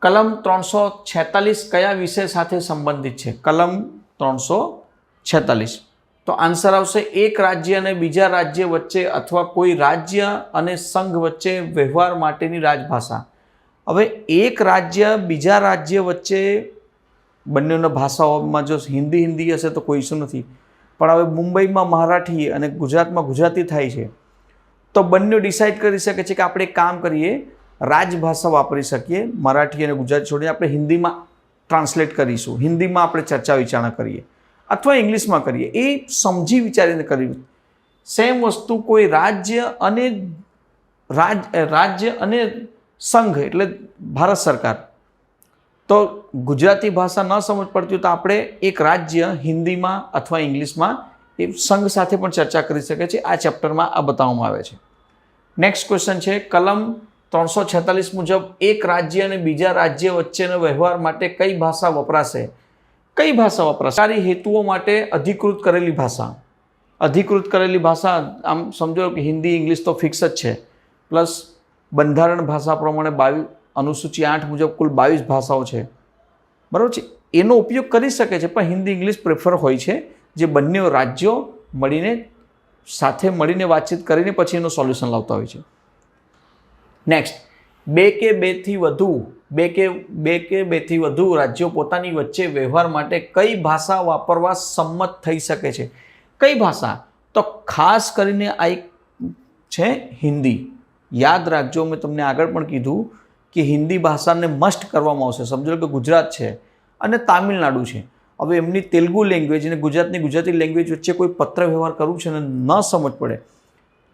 કલમ 346 કયા વિષય સાથે સંબંધિત છે? કલમ 346. તો આન્સર આવશે એક રાજ્ય અને બીજા રાજ્ય વચ્ચે અથવા કોઈ રાજ્ય અને સંઘ વચ્ચે વ્યવહાર માટેની રાજભાષા. હવે એક રાજ્ય બીજા રાજ્ય વચ્ચે બંનેના ભાષાઓમાં જો હિન્દી હશે તો કોઈ ઇસ્યુ નથી, પણ હવે મુંબઈમાં મરાઠી અને ગુજરાતમાં ગુજરાતી થાય છે તો બંને ડિસાઇડ કરી શકે છે કે આપણે એક કામ કરીએ, રાજભાષા વાપરી શકીએ, મરાઠી અને ગુજરાતી છોડીને આપણે હિન્દીમાં ટ્રાન્સલેટ કરીશું, હિન્દીમાં આપણે ચર્ચા વિચારણા કરીએ અથવા ઇંગ્લિશમાં કરીએ, એ સમજી વિચારીને કર્યું. સેમ વસ્તુ કોઈ રાજ્ય અને રાજ્ય અને સંઘ એટલે ભારત સરકાર. તો ગુજરાતી ભાષા ન સમજ પડતી હોય તો આપણે એક રાજ્ય હિન્દીમાં અથવા ઇંગ્લિશમાં એ સંઘ સાથે પણ ચર્ચા કરી શકે છે. આ ચેપ્ટરમાં આ બતાવવામાં આવે છે. નેક્સ્ટ ક્વેશ્ચન છે, કલમ 346 મુજબ એક રાજ્ય અને બીજા રાજ્ય વચ્ચેનો વ્યવહાર માટે કઈ ભાષા વપરાશે? કઈ ભાષા વપરાશે? સરકારી હેતુઓ માટે અધિકૃત કરેલી ભાષા. અધિકૃત કરેલી ભાષા આમ સમજો કે હિન્દી ઇંગ્લિશ તો ફિક્સ જ છે, પ્લસ બંધારણ ભાષા પ્રમાણે 22 અનુસૂચિ 8 મુજબ કુલ 22 ભાષાઓ છે, બરાબર છે. એનો ઉપયોગ કરી શકે છે, પણ હિન્દી ઇંગ્લિશ પ્રેફર હોય છે, જે બંને રાજ્યો મળીને સાથે મળીને વાતચીત કરીને પછી એનું સોલ્યુશન લાવતા હોય છે. નેક્સ્ટ, બે કે બેથી વધુ રાજ્યો પોતાની વચ્ચે વ્યવહાર માટે કઈ ભાષા વાપરવા સંમત થઈ શકે છે? કઈ ભાષા? તો ખાસ કરીને આ એક છે હિન્દી. યાદ રાખજો, મેં તમને આગળ પણ કીધું કે હિન્દી ભાષાને મસ્ટ કરવામાં આવશે. સમજો કે ગુજરાત છે અને તામિલનાડુ છે, હવે એમની તેલુગુ લેંગ્વેજ અને ગુજરાતી લેંગ્વેજ વચ્ચે કોઈ પત્ર વ્યવહાર કરવું છે અને ન સમજ પડે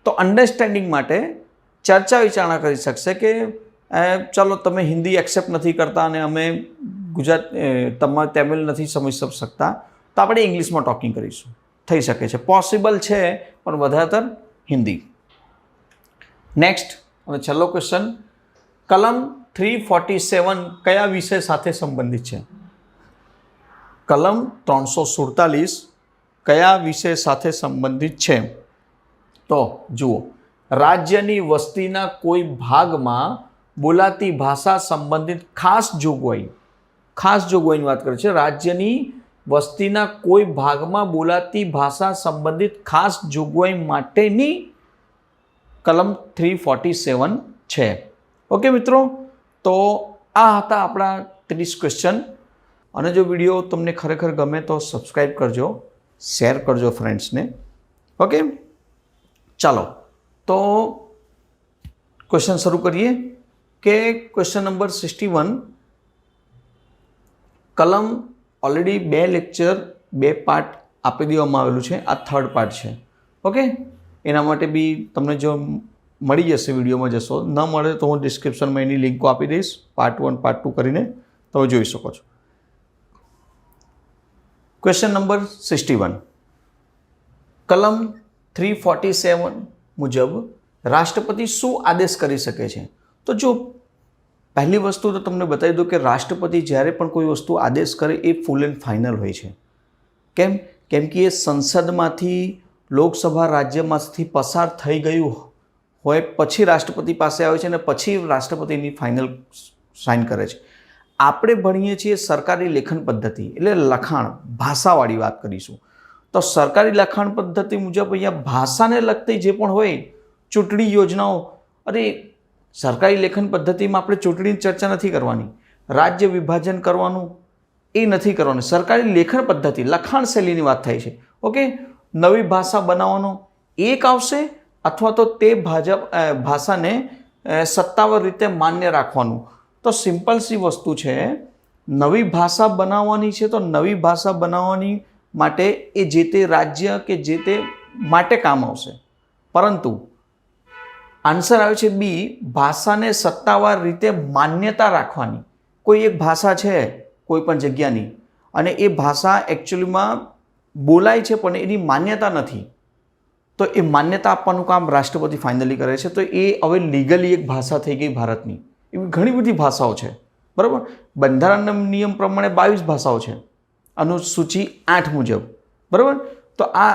તો અન્ડરસ્ટેન્ડિંગ માટે ચર્ચા વિચારણા કરી શકશે કે ચાલો તમે હિન્દી એક્સેપ્ટ નથી કરતા અને અમે તમિલ નથી સમજી શકતા, તો આપણે ઇંગ્લિશમાં ટોકિંગ કરીશું. થઈ શકે છે, પોસિબલ છે, પણ વધારેતર હિન્દી. નેક્સ્ટ અને છેલ્લો ક્વેશ્ચન, કલમ 347 કયા વિષય સાથે સંબંધિત છે? કલમ 347 કયા વિષય સાથે સંબંધિત છે? તો જુઓ, રાજ્યની વસ્તીના કોઈ ભાગમાં બોલાતી ભાષા સંબંધિત ખાસ જોગવાઈની વાત કરે છે. રાજ્યની વસ્તીના કોઈ ભાગમાં બોલાતી ભાષા સંબંધિત ખાસ જોગવાઈ માટેની કલમ 347 છે. ઓકે મિત્રો, તો આ હતા આપણા 30 ક્વેશ્ચન. અને જો વિડીયો તમને ખરેખર ગમે તો સબસ્ક્રાઈબ કરજો, શેર કરજો ફ્રેન્ડ્સને. ઓકે, ચાલો તો ક્વેશ્ચન શરૂ કરીએ કે ક્વેશ્ચન નંબર 61. કલમ ઓલરેડી 2 લેક્ચર 2 પાર્ટ આપી દેવામાં આવેલું છે, આ 3rd પાર્ટ છે. ઓકે, એના માટે બી તમને જો મળી જશે, વિડીયોમાં જશો, ન મળે તો હું ડિસ્ક્રિપ્શનમાં એની લિંકો આપી દઈશ, પાર્ટ 1 પાર્ટ 2 કરીને તમે જોઈ શકો છો. Question number 61. કલમ 347 મુજબ રાષ્ટ્રપતિ શું આદેશ કરી શકે છે? તો જો પહેલી વસ્તુ તો તમને બતાવી દઉં કે રાષ્ટ્રપતિ જ્યારે પણ કોઈ વસ્તુ આદેશ કરે એ ફૂલ એન્ડ ફાઇનલ હોય છે. કેમ કે એ સંસદમાંથી, લોકસભા રાજ્યમાંથી પસાર થઈ ગયું હોય પછી રાષ્ટ્રપતિ પાસે આવે છે અને પછી રાષ્ટ્રપતિની ફાઇનલ સાઇન કરે છે. આપણે ભણીએ છીએ સરકારી લેખન પદ્ધતિ, એટલે લખાણ ભાષાવાળી વાત કરીશું. તો સરકારી લખાણ પદ્ધતિ મુજબ અહીંયા ભાષાને લગતી જે પણ હોય, ચૂંટણી યોજનાઓ, અરે સરકારી લેખન પદ્ધતિમાં આપણે ચૂંટણીની ચર્ચા નથી કરવાની, રાજ્ય વિભાજન કરવાનું એ નથી કરવાનું. સરકારી લેખન પદ્ધતિ, લખાણ શૈલીની વાત થાય છે. ઓકે, નવી ભાષા બનાવવાનો એક આવશે, અથવા તો તે ભાષાને સત્તાવાર રીતે માન્ય રાખવાનું. તો સિમ્પલ સી વસ્તુ છે, નવી ભાષા બનાવવાની છે તો નવી ભાષા બનાવવાની માટે એ જે તે રાજ્ય કે જે તે માટે કામ આવશે. પરંતુ આન્સર આવે છે બી, ભાષાને સત્તાવાર રીતે માન્યતા રાખવાની. કોઈ એક ભાષા છે કોઈ પણ જગ્યાની અને એ ભાષા એકચ્યુઅલીમાં બોલાય છે પણ એની માન્યતા નથી, તો એ માન્યતા આપવાનું કામ રાષ્ટ્રપતિ ફાઇનલી કરે છે. તો એ હવે લીગલી એક ભાષા થઈ ગઈ ભારતની. એવી ઘણી બધી ભાષાઓ છે, બરાબર. બંધારણના નિયમ પ્રમાણે 22 ભાષાઓ છે અનુસૂચિ 8 મુજબ, બરાબર. તો આ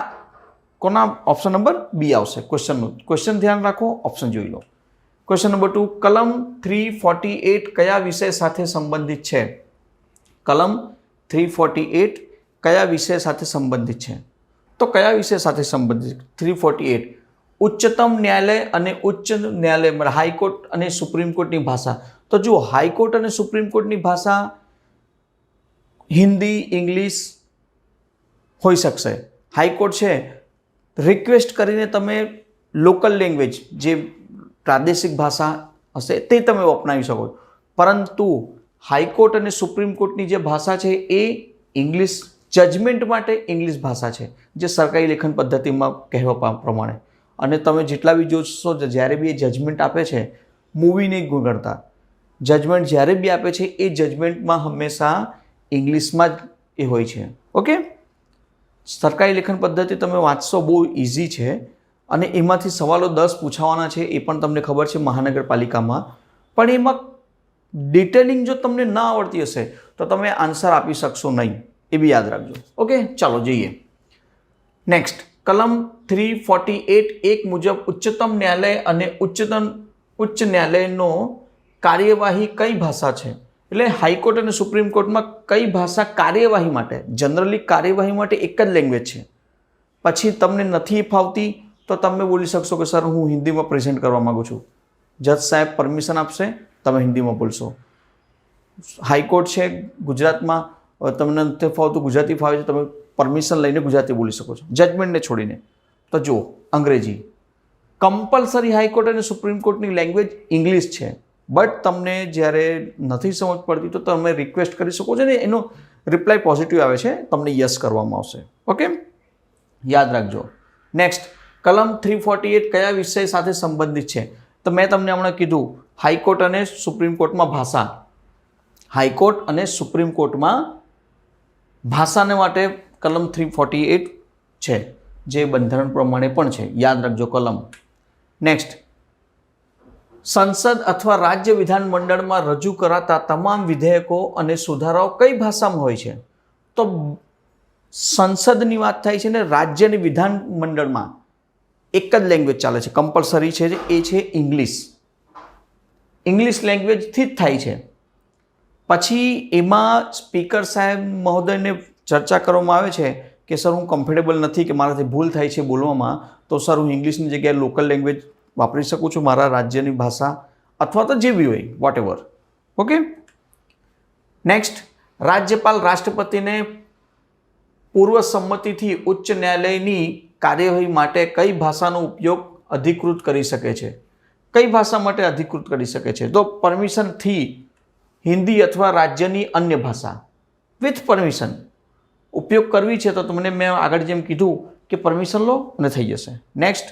કોના ઓપ્શન નંબર બી આવશે ક્વેશ્ચન ધ્યાન રાખો, ઓપ્શન જોઈ લો. ક્વેશ્ચન નંબર 2, કલમ 348 કયા વિષય સાથે સંબંધિત છે? કલમ 348 કયા વિષય સાથે સંબંધિત છે? તો કયા વિષય સાથે સંબંધિત? 348 ઉચ્ચતમ ન્યાયાલય અને ઉચ્ચ ન્યાયાલય, હાઈકોર્ટ અને સુપ્રીમ કોર્ટની ભાષા. તો જુઓ, હાઈકોર્ટ અને સુપ્રીમ કોર્ટની ભાષા હિન્દી, ઇંગ્લિશ હોઈ શકશે. હાઈકોર્ટ છે, રિક્વેસ્ટ કરીને તમે લોકલ લેંગ્વેજ, જે પ્રાદેશિક ભાષા હશે તે તમે અપનાવી શકો. પરંતુ હાઈકોર્ટ અને સુપ્રીમ કોર્ટની જે ભાષા છે એ ઇંગ્લિશ, જજમેન્ટ માટે ઇંગ્લિશ ભાષા છે, જે સરકારી લેખન પદ્ધતિમાં કહેવા પ્રમાણે. અને તમે જેટલા બી જોશો જ્યારે બી એ જજમેન્ટ આપે છે, મૂવી નહીં ગણતા, જજમેન્ટ જ્યારે બી આપે છે એ જજમેન્ટમાં હંમેશા ઇંગ્લિશમાં જ એ હોય છે. ઓકે, સરકારી લેખન પદ્ધતિ તમે વાંચશો, બહુ ઇઝી છે અને એમાંથી સવાલો 10 પૂછાવાના છે, એ પણ તમને ખબર છે મહાનગરપાલિકામાં. પણ એમાં ડિટેલિંગ જો તમને ના આવડતી હશે તો તમે આન્સર આપી શકશો નહીં, એ બી યાદ રાખજો. ઓકે, ચાલો જોઈએ નેક્સ્ટ. કલમ 348(1) મુજબ ઉચ્ચતમ ન્યાયાલય અને ઉચ્ચ ન્યાયાલયનો કાર્યવાહી કઈ ભાષા છે? એટલે હાઈકોર્ટ અને સુપ્રીમ કોર્ટમાં કઈ ભાષા કાર્યવાહી માટે? જનરલી કાર્યવાહી માટે એક જ લેંગ્વેજ છે. પછી તમને નથી ફાવતી તો તમે બોલી શકશો કે સર હું હિન્દીમાં પ્રેઝન્ટ કરવા માગું છું. જજ સાહેબ પરમિશન આપશે, તમે હિન્દીમાં બોલશો. હાઈકોર્ટ છે ગુજરાતમાં, તમને નથી ફાવતું, ગુજરાતી ફાવે છે, તમે પરમિશન લઈને ગુજરાતી બોલી શકો છો, જજમેન્ટને છોડીને. તો જુઓ, અંગ્રેજી કમ્પલસરી હાઈકોર્ટ અને સુપ્રીમ કોર્ટની લેંગ્વેજ ઇંગ્લિશ છે. બટ તમને જ્યારે નથી સમજ પડતી તો તમે રિક્વેસ્ટ કરી શકો છો ને એનો રિપ્લાય પોઝિટિવ આવે છે, તમને યસ કરવામાં આવશે. ઓકે, યાદ રાખજો. નેક્સ્ટ, કલમ 348 કયા વિષય સાથે સંબંધિત છે? તો મેં તમને હમણાં કીધું, હાઈકોર્ટ અને સુપ્રીમ કોર્ટમાં ભાષા. હાઈકોર્ટ અને સુપ્રીમ કોર્ટમાં ભાષાને માટે કલમ 348 છે, જે બંધારણ પ્રમાણે પણ છે. યાદ રાખજો કલમ. નેક્સ્ટ, સંસદ અથવા રાજ્ય વિધાનમંડળમાં રજૂ કરાતા તમામ વિધેયકો અને સુધારાઓ કઈ ભાષામાં હોય છે? તો સંસદની વાત થાય છે ને રાજ્યની વિધાનમંડળમાં એક જ લેંગ્વેજ ચાલે છે, કમ્પલસરી છે, એ છે ઇંગ્લિશ. ઇંગ્લિશ લેંગ્વેજથી જ થાય છે. પછી એમાં સ્પીકર સાહેબ મહોદયને ચર્ચા કરવામાં આવે છે કે સર હું કમ્ફર્ટેબલ નથી કે મારાથી ભૂલ થાય છે બોલવામાં, તો સર હું ઇંગ્લિશની જગ્યાએ લોકલ લેંગ્વેજ વાપરી શકું છું, મારા રાજ્યની ભાષા, અથવા તો જે બી હોય, વોટ એવર. ઓકે, નેક્સ્ટ, રાજ્યપાલ રાષ્ટ્રપતિને પૂર્વ સંમતિથી ઉચ્ચ ન્યાયાલયની કાર્યવાહી માટે કઈ ભાષાનો ઉપયોગ અધિકૃત કરી શકે છે? કઈ ભાષા માટે અધિકૃત કરી શકે છે? તો પરમિશનથી હિન્દી અથવા રાજ્યની અન્ય ભાષા વિથ પરમિશન ઉપયોગ કરવી છે તો તમને મેં આગળ જેમ કીધું કે પરમિશન લો અને થઈ જશે. નેક્સ્ટ,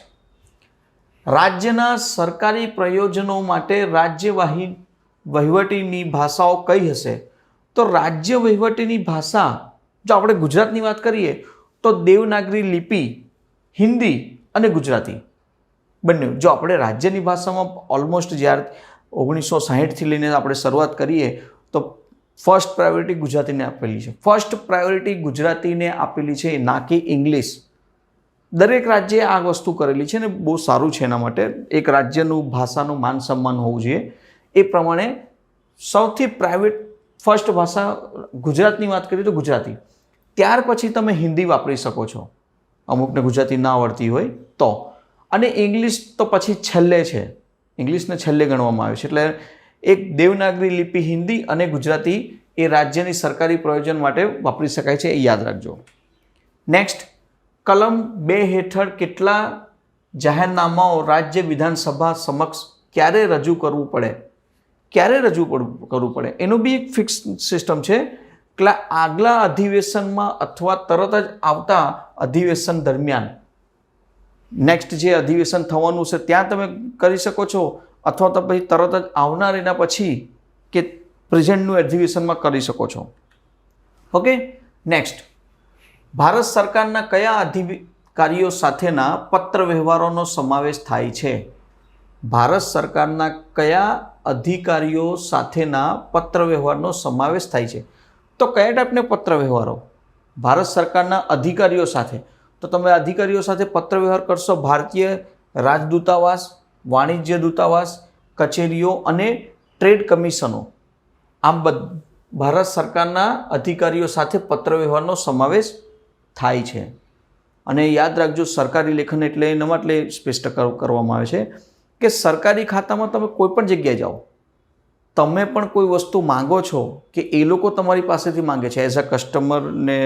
રાજ્યના સરકારી પ્રયોજનો માટે રાજ્ય વહીવટીની ભાષાઓ કઈ હશે? તો રાજ્ય વહીવટીની ભાષા, જો આપણે ગુજરાતની વાત કરીએ તો દેવનાગરી લિપિ, હિન્દી અને ગુજરાતી બંને. જો આપણે રાજ્યની ભાષામાં ઓલમોસ્ટ જ્યારે 1960થી લઈને આપણે શરૂઆત કરીએ તો ફર્સ્ટ પ્રાયોરિટી ગુજરાતીને આપેલી છે. ફર્સ્ટ પ્રાયોરિટી ગુજરાતીને આપેલી છે, ના કે ઇંગ્લિશ. દરેક રાજ્યએ આ વસ્તુ કરેલી છે ને બહુ સારું છે એના માટે. એક રાજ્યનું ભાષાનું માન સન્માન હોવું જોઈએ. એ પ્રમાણે સૌથી ફર્સ્ટ ભાષા ગુજરાતની વાત કરીએ તો ગુજરાતી. ત્યાર પછી તમે હિન્દી વાપરી શકો છો, અમુકને ગુજરાતી ના આવડતી હોય તો. અને ઇંગ્લિશ તો પછી છેલ્લે છે, ઇંગ્લિશને છેલ્લે ગણવામાં આવે છે. એટલે એક દેવનાગરી લિપિ હિન્દી અને ગુજરાતી એ રાજ્યની સરકારી પ્રયોજન માટે વાપરી શકાય છે, એ યાદ રાખજો. નેક્સ્ટ, કલમ 2 હેઠળ કેટલા જાહેરનામાઓ રાજ્ય વિધાનસભા સમક્ષ ક્યારે રજૂ કરવું પડે? ક્યારે રજૂ કરવું પડે એનું બી એક ફિક્સ સિસ્ટમ છે. આગલા અધિવેશનમાં અથવા તરત જ આવતા અધિવેશન દરમિયાન, નેક્સ્ટ જે અધિવેશન થવાનું છે ત્યાં તમે કરી શકો છો, અથવા તો પછી તરત જ આવનાર એના પછી કે પ્રેઝન્ટનું અધિવેશનમાં કરી શકો છો. ઓકે, નેક્સ્ટ, ભારત સરકારના કયા અધિકારીઓ સાથેના પત્ર વ્યવહારોનો સમાવેશ થાય છે? ભારત સરકારના કયા અધિકારીઓ સાથેના પત્ર વ્યવહારનો સમાવેશ થાય છે? તો કયા ટાઈપના પત્ર વ્યવહારો? ભારત સરકારના અધિકારીઓ સાથે, તો તમે અધિકારીઓ સાથે પત્ર વ્યવહાર કરશો ભારતીય રાજદૂતાવાસ, વાણિજ્ય દૂતાવાસ, કચેરીઓ અને ટ્રેડ કમિશનો. આમ ભારત સરકારના અધિકારીઓ સાથે પત્ર વ્યવહારનો સમાવેશ થાય છે. અને યાદ રાખજો, સરકારી લેખન એટલે એના માટે સ્પષ્ટ કરવામાં આવે છે કે સરકારી ખાતામાં તમે કોઈ પણ જગ્યાએ જાઓ, તમે પણ કોઈ વસ્તુ માંગો છો કે એ લોકો તમારી પાસેથી માંગે છે, એઝ અ કસ્ટમરને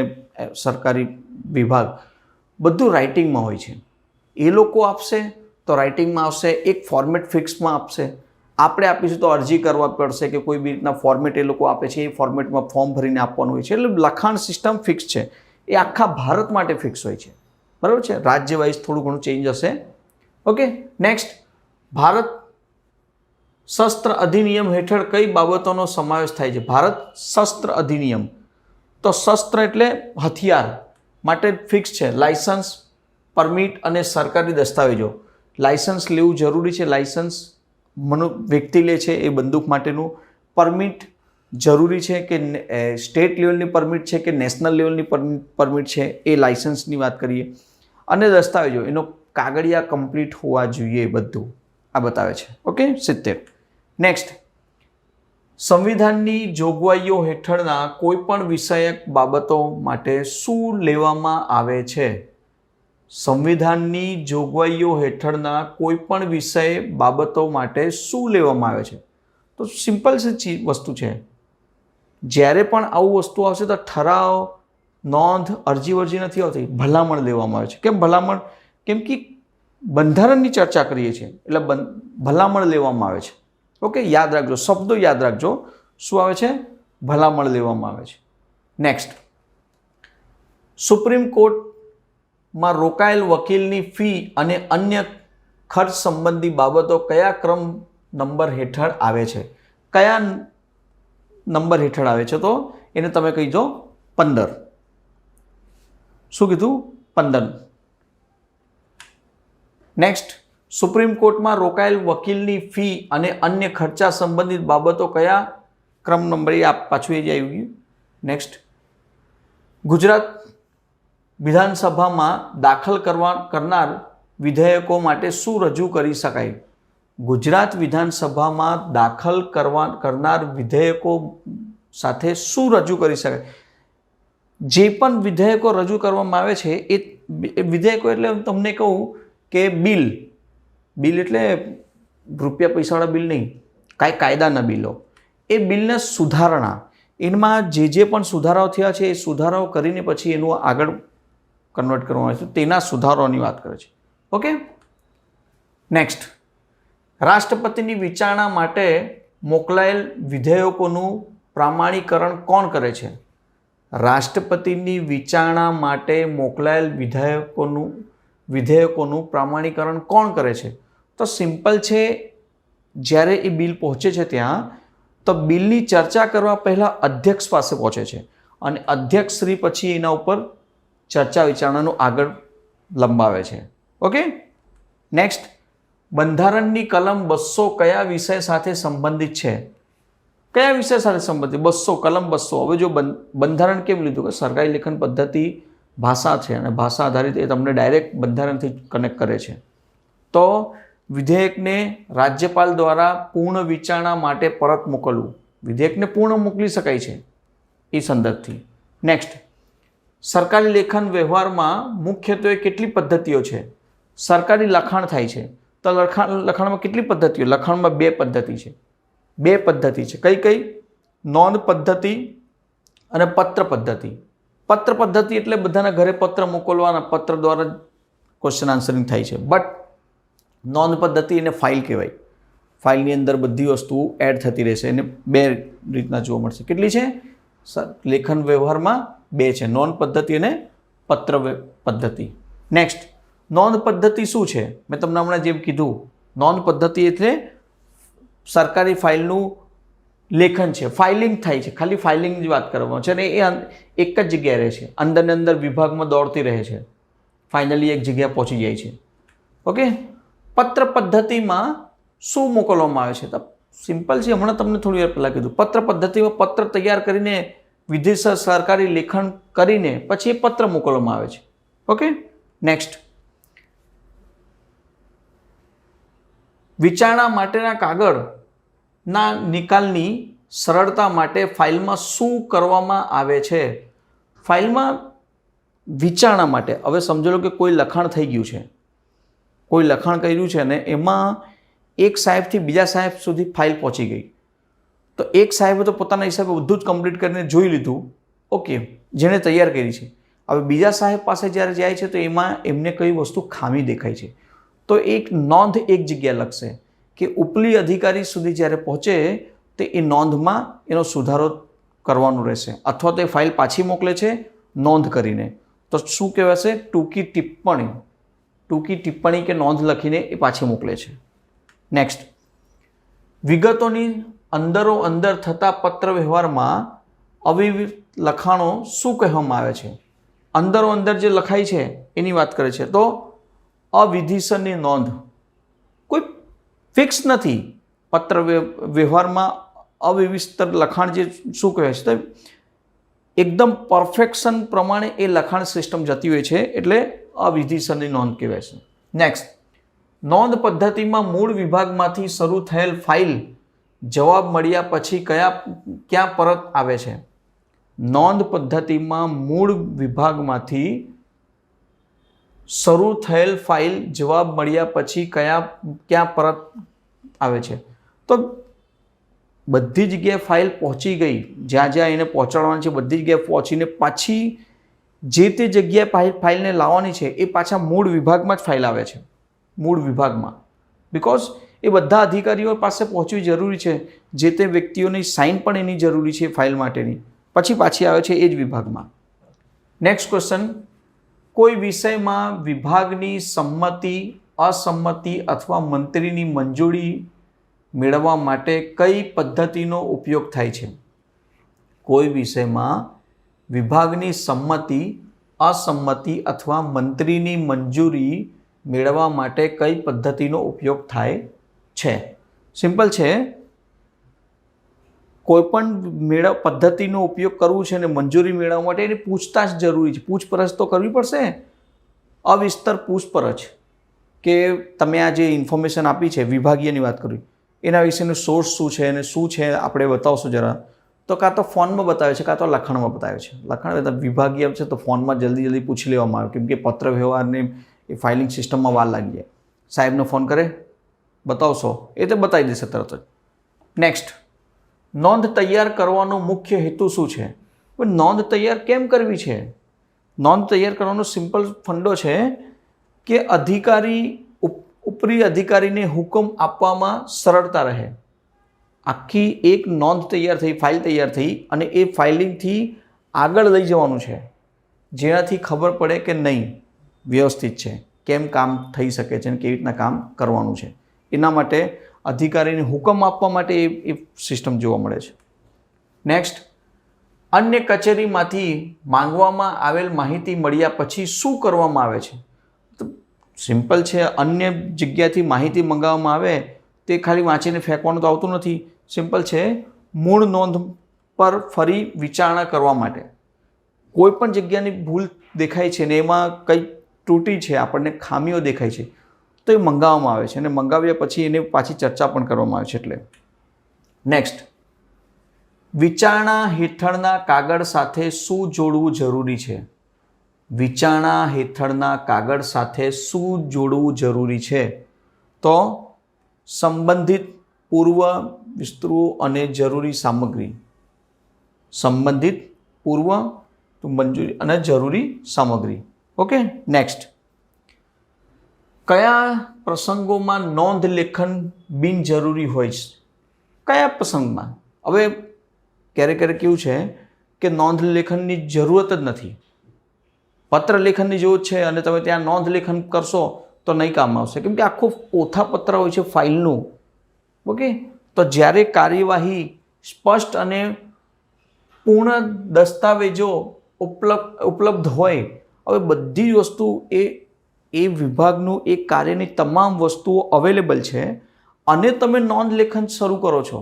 સરકારી વિભાગ, બધું રાઇટિંગમાં હોય છે. એ લોકો આપશે તો રાઇટિંગમાં આવશે, એક ફોર્મેટ ફિક્સમાં આપશે. આપણે આપીશું તો અરજી કરવા પડશે કે કોઈ બી રીતના ફોર્મેટ એ લોકો આપે છે, એ ફોર્મેટમાં ફોર્મ ભરીને આપવાનું હોય છે. એટલે લખાણ સિસ્ટમ ફિક્સ છે, એ આખા ભારત માટે ફિક્સ હોય છે, બરાબર છે. રાજ્ય વાઇઝ થોડું ઘણું ચેન્જ હશે ઓકે, નેક્સ્ટ, ભારત શસ્ત્ર અધિનિયમ હેઠળ કઈ બાબતોનો સમાવેશ થાય છે? ભારત શસ્ત્ર અધિનિયમ, તો શસ્ત્ર એટલે હથિયાર માટે ફિક્સ છે લાયસન્સ, પરમિટ અને સરકારી દસ્તાવેજો. લાયસન્સ લેવું જરૂરી છે, લાયસન્સ વ્યક્તિ લે છે એ બંદૂક માટેનું. પરમિટ જરૂરી છે કે સ્ટેટ લેવલની પરમિટ છે કે નેશનલ લેવલની પરમિટ છે, એ લાયસન્સની વાત કરીએ. અને દસ્તાવેજો, એનો કાગળિયા કમ્પ્લીટ હોવા જોઈએ, બધું આ બતાવે છે. ઓકે, 70. નેક્સ્ટ, સંવિધાનની જોગવાઈઓ હેઠળના કોઈ પણ વિષયક બાબતો માટે શું લેવામાં આવે છે? સંવિધાનની જોગવાઈઓ હેઠળના કોઈ પણ વિષય બાબતો માટે શું લેવામાં આવે છે? તો સિમ્પલ વસ્તુ છે. જ્યારે પણ આવું વસ્તુ આવશે તો ઠરાવ, નોંધ, અરજી વરજી નથી આવતી, ભલામણ લેવામાં આવે છે. કેમ ભલામણ? કેમ કે બંધારણની ચર્ચા કરીએ છીએ એટલે ભલામણ લેવામાં આવે છે. ઓકે, યાદ રાખજો, શબ્દો યાદ રાખજો. શું આવે છે? ભલામણ લેવામાં આવે છે. નેક્સ્ટ, સુપ્રીમ કોર્ટમાં રોકાયેલ વકીલની ફી અને અન્ય ખર્ચ સંબંધી બાબતો કયા ક્રમ નંબર હેઠળ આવે છે? કયા નંબર હેઠળ આવે છે? તો એને તમે કહી દો 15. શું કીધું? 15. નેક્સ્ટ, સુપ્રીમ કોર્ટમાં રોકાયેલ વકીલની ફી અને અન્ય ખર્ચા સંબંધિત બાબતો કયા ક્રમ નંબર? એ પાછું એ જ આવી ગયું. નેક્સ્ટ, ગુજરાત વિધાનસભામાં દાખલ કરનાર વિધેયકો માટે શું રજૂ કરી શકાય? ગુજરાત વિધાનસભામાં દાખલ કરનાર વિધેયકો સાથે શું રજૂ કરી શકાય? જે પણ વિધેયકો રજૂ કરવામાં આવે છે એ વિધેયકો એટલે તમને કહું કે બિલ એટલે રૂપિયા પૈસાવાળા બિલ નહીં, કાંઈ કાયદાના બિલો. એ બિલના સુધારણા, એમાં જે પણ સુધારાઓ થયા છે એ સુધારાઓ કરીને પછી એનું આગળ કન્વર્ટ કરવામાં આવે છે, તેના સુધારાઓની વાત કરે છે. ઓકે, નેક્સ્ટ, રાષ્ટ્રપતિની વિચારણા માટે મોકલાયેલ વિધેયકોનું પ્રમાણીકરણ કોણ કરે છે? રાષ્ટ્રપતિની વિચારણા માટે મોકલાયેલ વિધેયકોનું પ્રમાણીકરણ કોણ કરે છે? તો સિમ્પલ છે, જ્યારે એ બિલ પહોંચે છે ત્યાં તો બિલની ચર્ચા કરવા પહેલાં અધ્યક્ષ પાસે પહોંચે છે અને અધ્યક્ષ શ્રી પછી એના ઉપર ચર્ચા વિચારણાનું આગળ લંબાવે છે. ઓકે, નેક્સ્ટ, બંધારણની કલમ 200 કયા વિષય સાથે સંબંધિત છે? કયા વિષય સાથે સંબંધિત? 200, કલમ 200. હવે જો બંધારણ કેમ લીધું કે સરકારી લેખન પદ્ધતિ ભાષા છે અને ભાષા આધારિત એ તમને ડાયરેક્ટ બંધારણથી કનેક્ટ કરે છે. તો વિધેયકને રાજ્યપાલ દ્વારા પૂર્ણ વિચારણા માટે પરત મોકલવું, વિધેયકને પૂર્ણ મોકલી શકાય છે એ સંદર્ભથી. નેક્સ્ટ, સરકારી લેખન વ્યવહારમાં મુખ્યત્વે કેટલી પદ્ધતિઓ છે? સરકારી લખાણ થાય છે તો લખાણમાં કેટલી પદ્ધતિઓ? લખાણમાં 2 પદ્ધતિ છે. 2 પદ્ધતિ છે. કઈ કઈ? નોંધ પદ્ધતિ અને પત્ર પદ્ધતિ. પત્ર પદ્ધતિ એટલે બધાના ઘરે પત્ર મોકલવાના, પત્ર દ્વારા ક્વેશ્ચન આન્સરિંગ થાય છે. બટ નોંધ પદ્ધતિ એને ફાઇલ કહેવાય. ફાઇલની અંદર બધી વસ્તુઓ એડ થતી રહેશે. એને 2 રીતના જોવા મળશે. કેટલી છે? લેખન વ્યવહારમાં 2 છે, નોંધ પદ્ધતિ અને પત્ર પદ્ધતિ. નેક્સ્ટ, નોંધ પદ્ધતિ શું છે? મેં તમને હમણાં જેમ કીધું, નોંધ પદ્ધતિ એટલે સરકારી ફાઇલનું લેખન છે, ફાઇલિંગ થાય છે, ખાલી ફાઇલિંગની વાત કરવામાં છે અને એ એક જ જગ્યાએ રહે છે, અંદરને અંદર વિભાગમાં દોડતી રહે છે, ફાઇનલી એક જગ્યાએ પહોંચી જાય છે. ઓકે, પત્ર પદ્ધતિમાં શું મોકલવામાં આવે છે? તો સિમ્પલ છે, હમણાં તમને થોડી વાર પહેલાં કીધું. પત્ર પદ્ધતિમાં પત્ર તૈયાર કરીને વિધિસર સરકારી લેખન કરીને પછી એ પત્ર મોકલવામાં આવે છે. ઓકે, નેક્સ્ટ, વિચારણા માટેના કાગળના નિકાલની સરળતા માટે ફાઇલમાં શું કરવામાં આવે છે? ફાઇલમાં વિચારણા માટે, હવે સમજો લો કે કોઈ લખાણ થઈ ગયું છે, કોઈ લખાણ કર્યું છે અને એમાં એક સાહેબથી બીજા સાહેબ સુધી ફાઇલ પહોંચી ગઈ. તો એક સાહેબે તો પોતાના હિસાબે બધું જ કમ્પ્લીટ કરીને જોઈ લીધું, ઓકે, જેણે તૈયાર કરી છે. હવે બીજા સાહેબ પાસે જ્યારે જાય છે તો એમાં એમને કઈ વસ્તુ ખામી દેખાય છે, તો એક નોંધ એક જગ્યાએ લખશે કે ઉપલી અધિકારી સુધી જ્યારે પહોંચે તો એ નોંધમાં એનો સુધારો કરવાનો રહેશે, અથવા તો એ ફાઇલ પાછી મોકલે છે નોંધ કરીને, તો શું કહેવાશે? ટૂંકી ટિપ્પણી. ટૂંકી ટિપ્પણી કે નોંધ લખીને એ પાછી મોકલે છે. નેક્સ્ટ, વિગતોની અંદરો અંદર થતા પત્ર વ્યવહારમાં અવિવિધ લખાણો શું કહેવામાં આવે છે? અંદરો અંદર જે લખાય છે એની વાત કરે છે. તો અવિધિસરની નોંધ કોઈ ફિક્સ નથી. પત્ર વ્યવહારમાં અવ્યવસ્થિત લખાણ જે શું કહે છે, તો એકદમ પરફેક્શન પ્રમાણે એ લખાણ સિસ્ટમ જતી હોય છે, એટલે અવિધિસરની નોંધ કહેવાય છે. નેક્સ્ટ, નોંધ પદ્ધતિમાં મૂળ વિભાગમાંથી શરૂ થયેલ ફાઇલ જવાબ મળ્યા પછી ક્યાં પરત આવે છે? નોંધ પદ્ધતિમાં મૂળ વિભાગમાંથી શરૂ થયેલ ફાઇલ જવાબ મળ્યા પછી ક્યાં પરત આવે છે? તો બધી જગ્યાએ ફાઇલ પહોંચી ગઈ, જ્યાં જ્યાં એને પહોંચાડવાની છે બધી જગ્યાએ પહોંચીને પાછી જે તે જગ્યાએ ફાઇલને લાવવાની છે એ પાછા મૂળ વિભાગમાં જ ફાઇલ આવે છે. મૂળ વિભાગમાં, બિકોઝ એ બધા અધિકારીઓ પાસે પહોંચવી જરૂરી છે, જે તે વ્યક્તિઓની સાઇન પણ એની જરૂરી છે ફાઇલ માટેની, પછી પાછી આવે છે એ જ વિભાગમાં. નેક્સ્ટ ક્વેશ્ચન, કોઈ વિષયમાં વિભાગની સંમતિ, અસંમતિ અથવા મંત્રીની મંજૂરી મેળવવા માટે કઈ પદ્ધતિનો ઉપયોગ થાય છે? કોઈ વિષયમાં વિભાગની સંમતિ, અસંમતિ અથવા મંત્રીની મંજૂરી મેળવવા માટે કઈ પદ્ધતિનો ઉપયોગ થાય છે? સિમ્પલ છે, કોઈ પણ પદ્ધતિનો ઉપયોગ કરવો છે અને મંજૂરી મેળવવા માટે એની પૂછતાછ જરૂરી છે. પૂછપરછ તો કરવી પડશે. અવિસ્તર પૂછપરછ કે તમે આ જે ઇન્ફોર્મેશન આપી છે, વિભાગીયની વાત કરી, એના વિશેનું સોર્સ શું છે અને શું છે આપણે બતાવશો જરા. તો કાં તો ફોનમાં બતાવે છે, કાં તો લખાણમાં બતાવે છે. લખાણ વિભાગીય છે તો ફોનમાં જલ્દી પૂછી લેવામાં આવે, કેમ કે પત્ર વ્યવહારને એ ફાઇલિંગ સિસ્ટમમાં વાર લાગી જાય. સાહેબનો ફોન કરે, બતાવશો, એ તો બતાવી દેશે તરત જ. નેક્સ્ટ, નોંધ તૈયાર કરવાનો મુખ્ય હેતુ શું છે? નોંધ તૈયાર કેમ કરવી છે? નોંધ તૈયાર કરવાનો સિમ્પલ ફંડો છે કે અધિકારી ઉપરી અધિકારીને હુકમ આપવામાં સરળતા રહે. આખી એક નોંધ તૈયાર થઈ, ફાઇલ તૈયાર થઈ અને એ ફાઇલિંગથી આગળ લઈ જવાનું છે, જેનાથી ખબર પડે કે નહીં વ્યવસ્થિત છે, કેમ કામ થઈ શકે છે અને કેવી રીતના કામ કરવાનું છે. એના માટે અધિકારીને હુકમ આપવા માટે એ સિસ્ટમ જોવા મળે છે. નેક્સ્ટ, અન્ય કચેરીમાંથી માંગવામાં આવેલ માહિતી મળ્યા પછી શું કરવામાં આવે છે? સિમ્પલ છે, અન્ય જગ્યાથી માહિતી મંગાવવામાં આવે તે ખાલી વાંચીને ફેંકવાનું તો આવતું નથી. સિમ્પલ છે, મૂળ નોંધ પર ફરી વિચારણા કરવા માટે. કોઈ પણ જગ્યાની ભૂલ દેખાય છે ને એમાં કંઈ તૂટી છે, આપણને ખામીઓ દેખાય છે, તો એ મંગાવવામાં આવે છે અને મંગાવ્યા પછી એને પાછી ચર્ચા પણ કરવામાં આવે છે. એટલે નેક્સ્ટ, વિચારણા હેઠળના કાગળ સાથે શું જોડવું જરૂરી છે? વિચારણા હેઠળના કાગળ સાથે શું જોડવું જરૂરી છે? તો સંબંધિત પૂર્વ વિસ્તૃઓ અને જરૂરી સામગ્રી. સંબંધિત પૂર્વ મંજૂરી અને જરૂરી સામગ્રી. ઓકે. નેક્સ્ટ, કયા પ્રસંગોમાં નોંધ લેખન બિનજરૂરી હોય છે? કયા પ્રસંગમાં? હવે ક્યારેક કેવું છે કે નોંધ લેખનની જરૂરત જ નથી, પત્ર લેખનની જરૂર છે અને તમે ત્યાં નોંધ લેખન કરશો તો નહીં કામ આવશે, કેમ કે આખું પોથાપત્ર હોય છે ફાઇલનું. ઓકે. તો જ્યારે કાર્યવાહી સ્પષ્ટ અને પૂર્ણ દસ્તાવેજો ઉપલબ્ધ હોય, હવે બધી વસ્તુ એ વિભાગનું એ કાર્યની તમામ વસ્તુઓ અવેલેબલ છે અને તમે નોંધ લેખન શરૂ કરો છો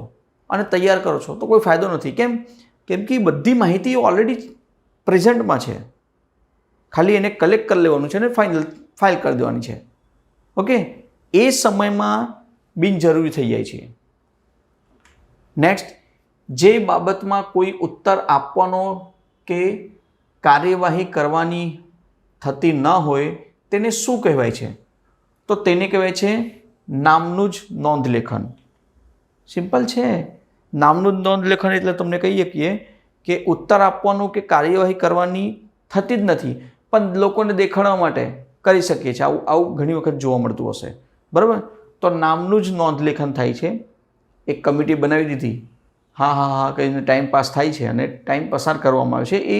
અને તૈયાર કરો છો તો કોઈ ફાયદો નથી. કેમ કે બધી માહિતી ઓલરેડી પ્રેઝન્ટમાં છે, ખાલી એને કલેક્ટ કરી લેવાનું છે અને ફાઇલ કરી દેવાની છે. ઓકે. એ સમયમાં બિનજરૂરી થઈ જાય છે. નેક્સ્ટ, જે બાબતમાં કોઈ ઉત્તર આપવાનો કે કાર્યવાહી કરવાની થતી ન હોય તેને શું કહેવાય છે? તો તેને કહેવાય છે નામનું જ નોંધ લેખન. સિમ્પલ છે, નામનું જ નોંધ લેખન એટલે તમને કહીએ કે ઉત્તર આપવાનું કે કાર્યવાહી કરવાની થતી જ નથી પણ લોકોને દેખાડવા માટે કરી શકીએ છીએ. આવું ઘણી વખત જોવા મળતું હશે, બરાબર? તો નામનું જ નોંધ લેખન થાય છે. એક કમિટી બનાવી દીધી, હા કહીને ટાઈમ પાસ થાય છે અને ટાઈમ પસાર કરવામાં આવે છે. એ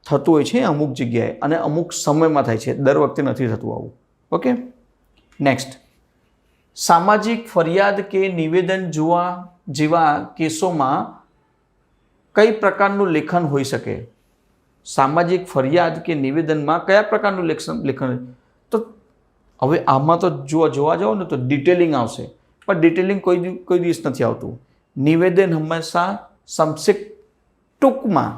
થતું હોય છે અમુક જગ્યાએ અને અમુક સમયમાં થાય છે, દર વખતે નથી થતું આવું. ઓકે, નેક્સ્ટ, સામાજિક ફરિયાદ કે નિવેદન જેવા કેસોમાં કઈ પ્રકારનું લેખન હોઈ શકે? સામાજિક ફરિયાદ કે નિવેદનમાં કયા પ્રકારનું લેખન? તો હવે આમાં તો જોવા જાઓ ને તો ડિટેલિંગ આવશે, પણ ડિટેલિંગ કોઈ દિવસ નથી આવતું. નિવેદન હંમેશા સંક્ષિપ્ત ટૂંકમાં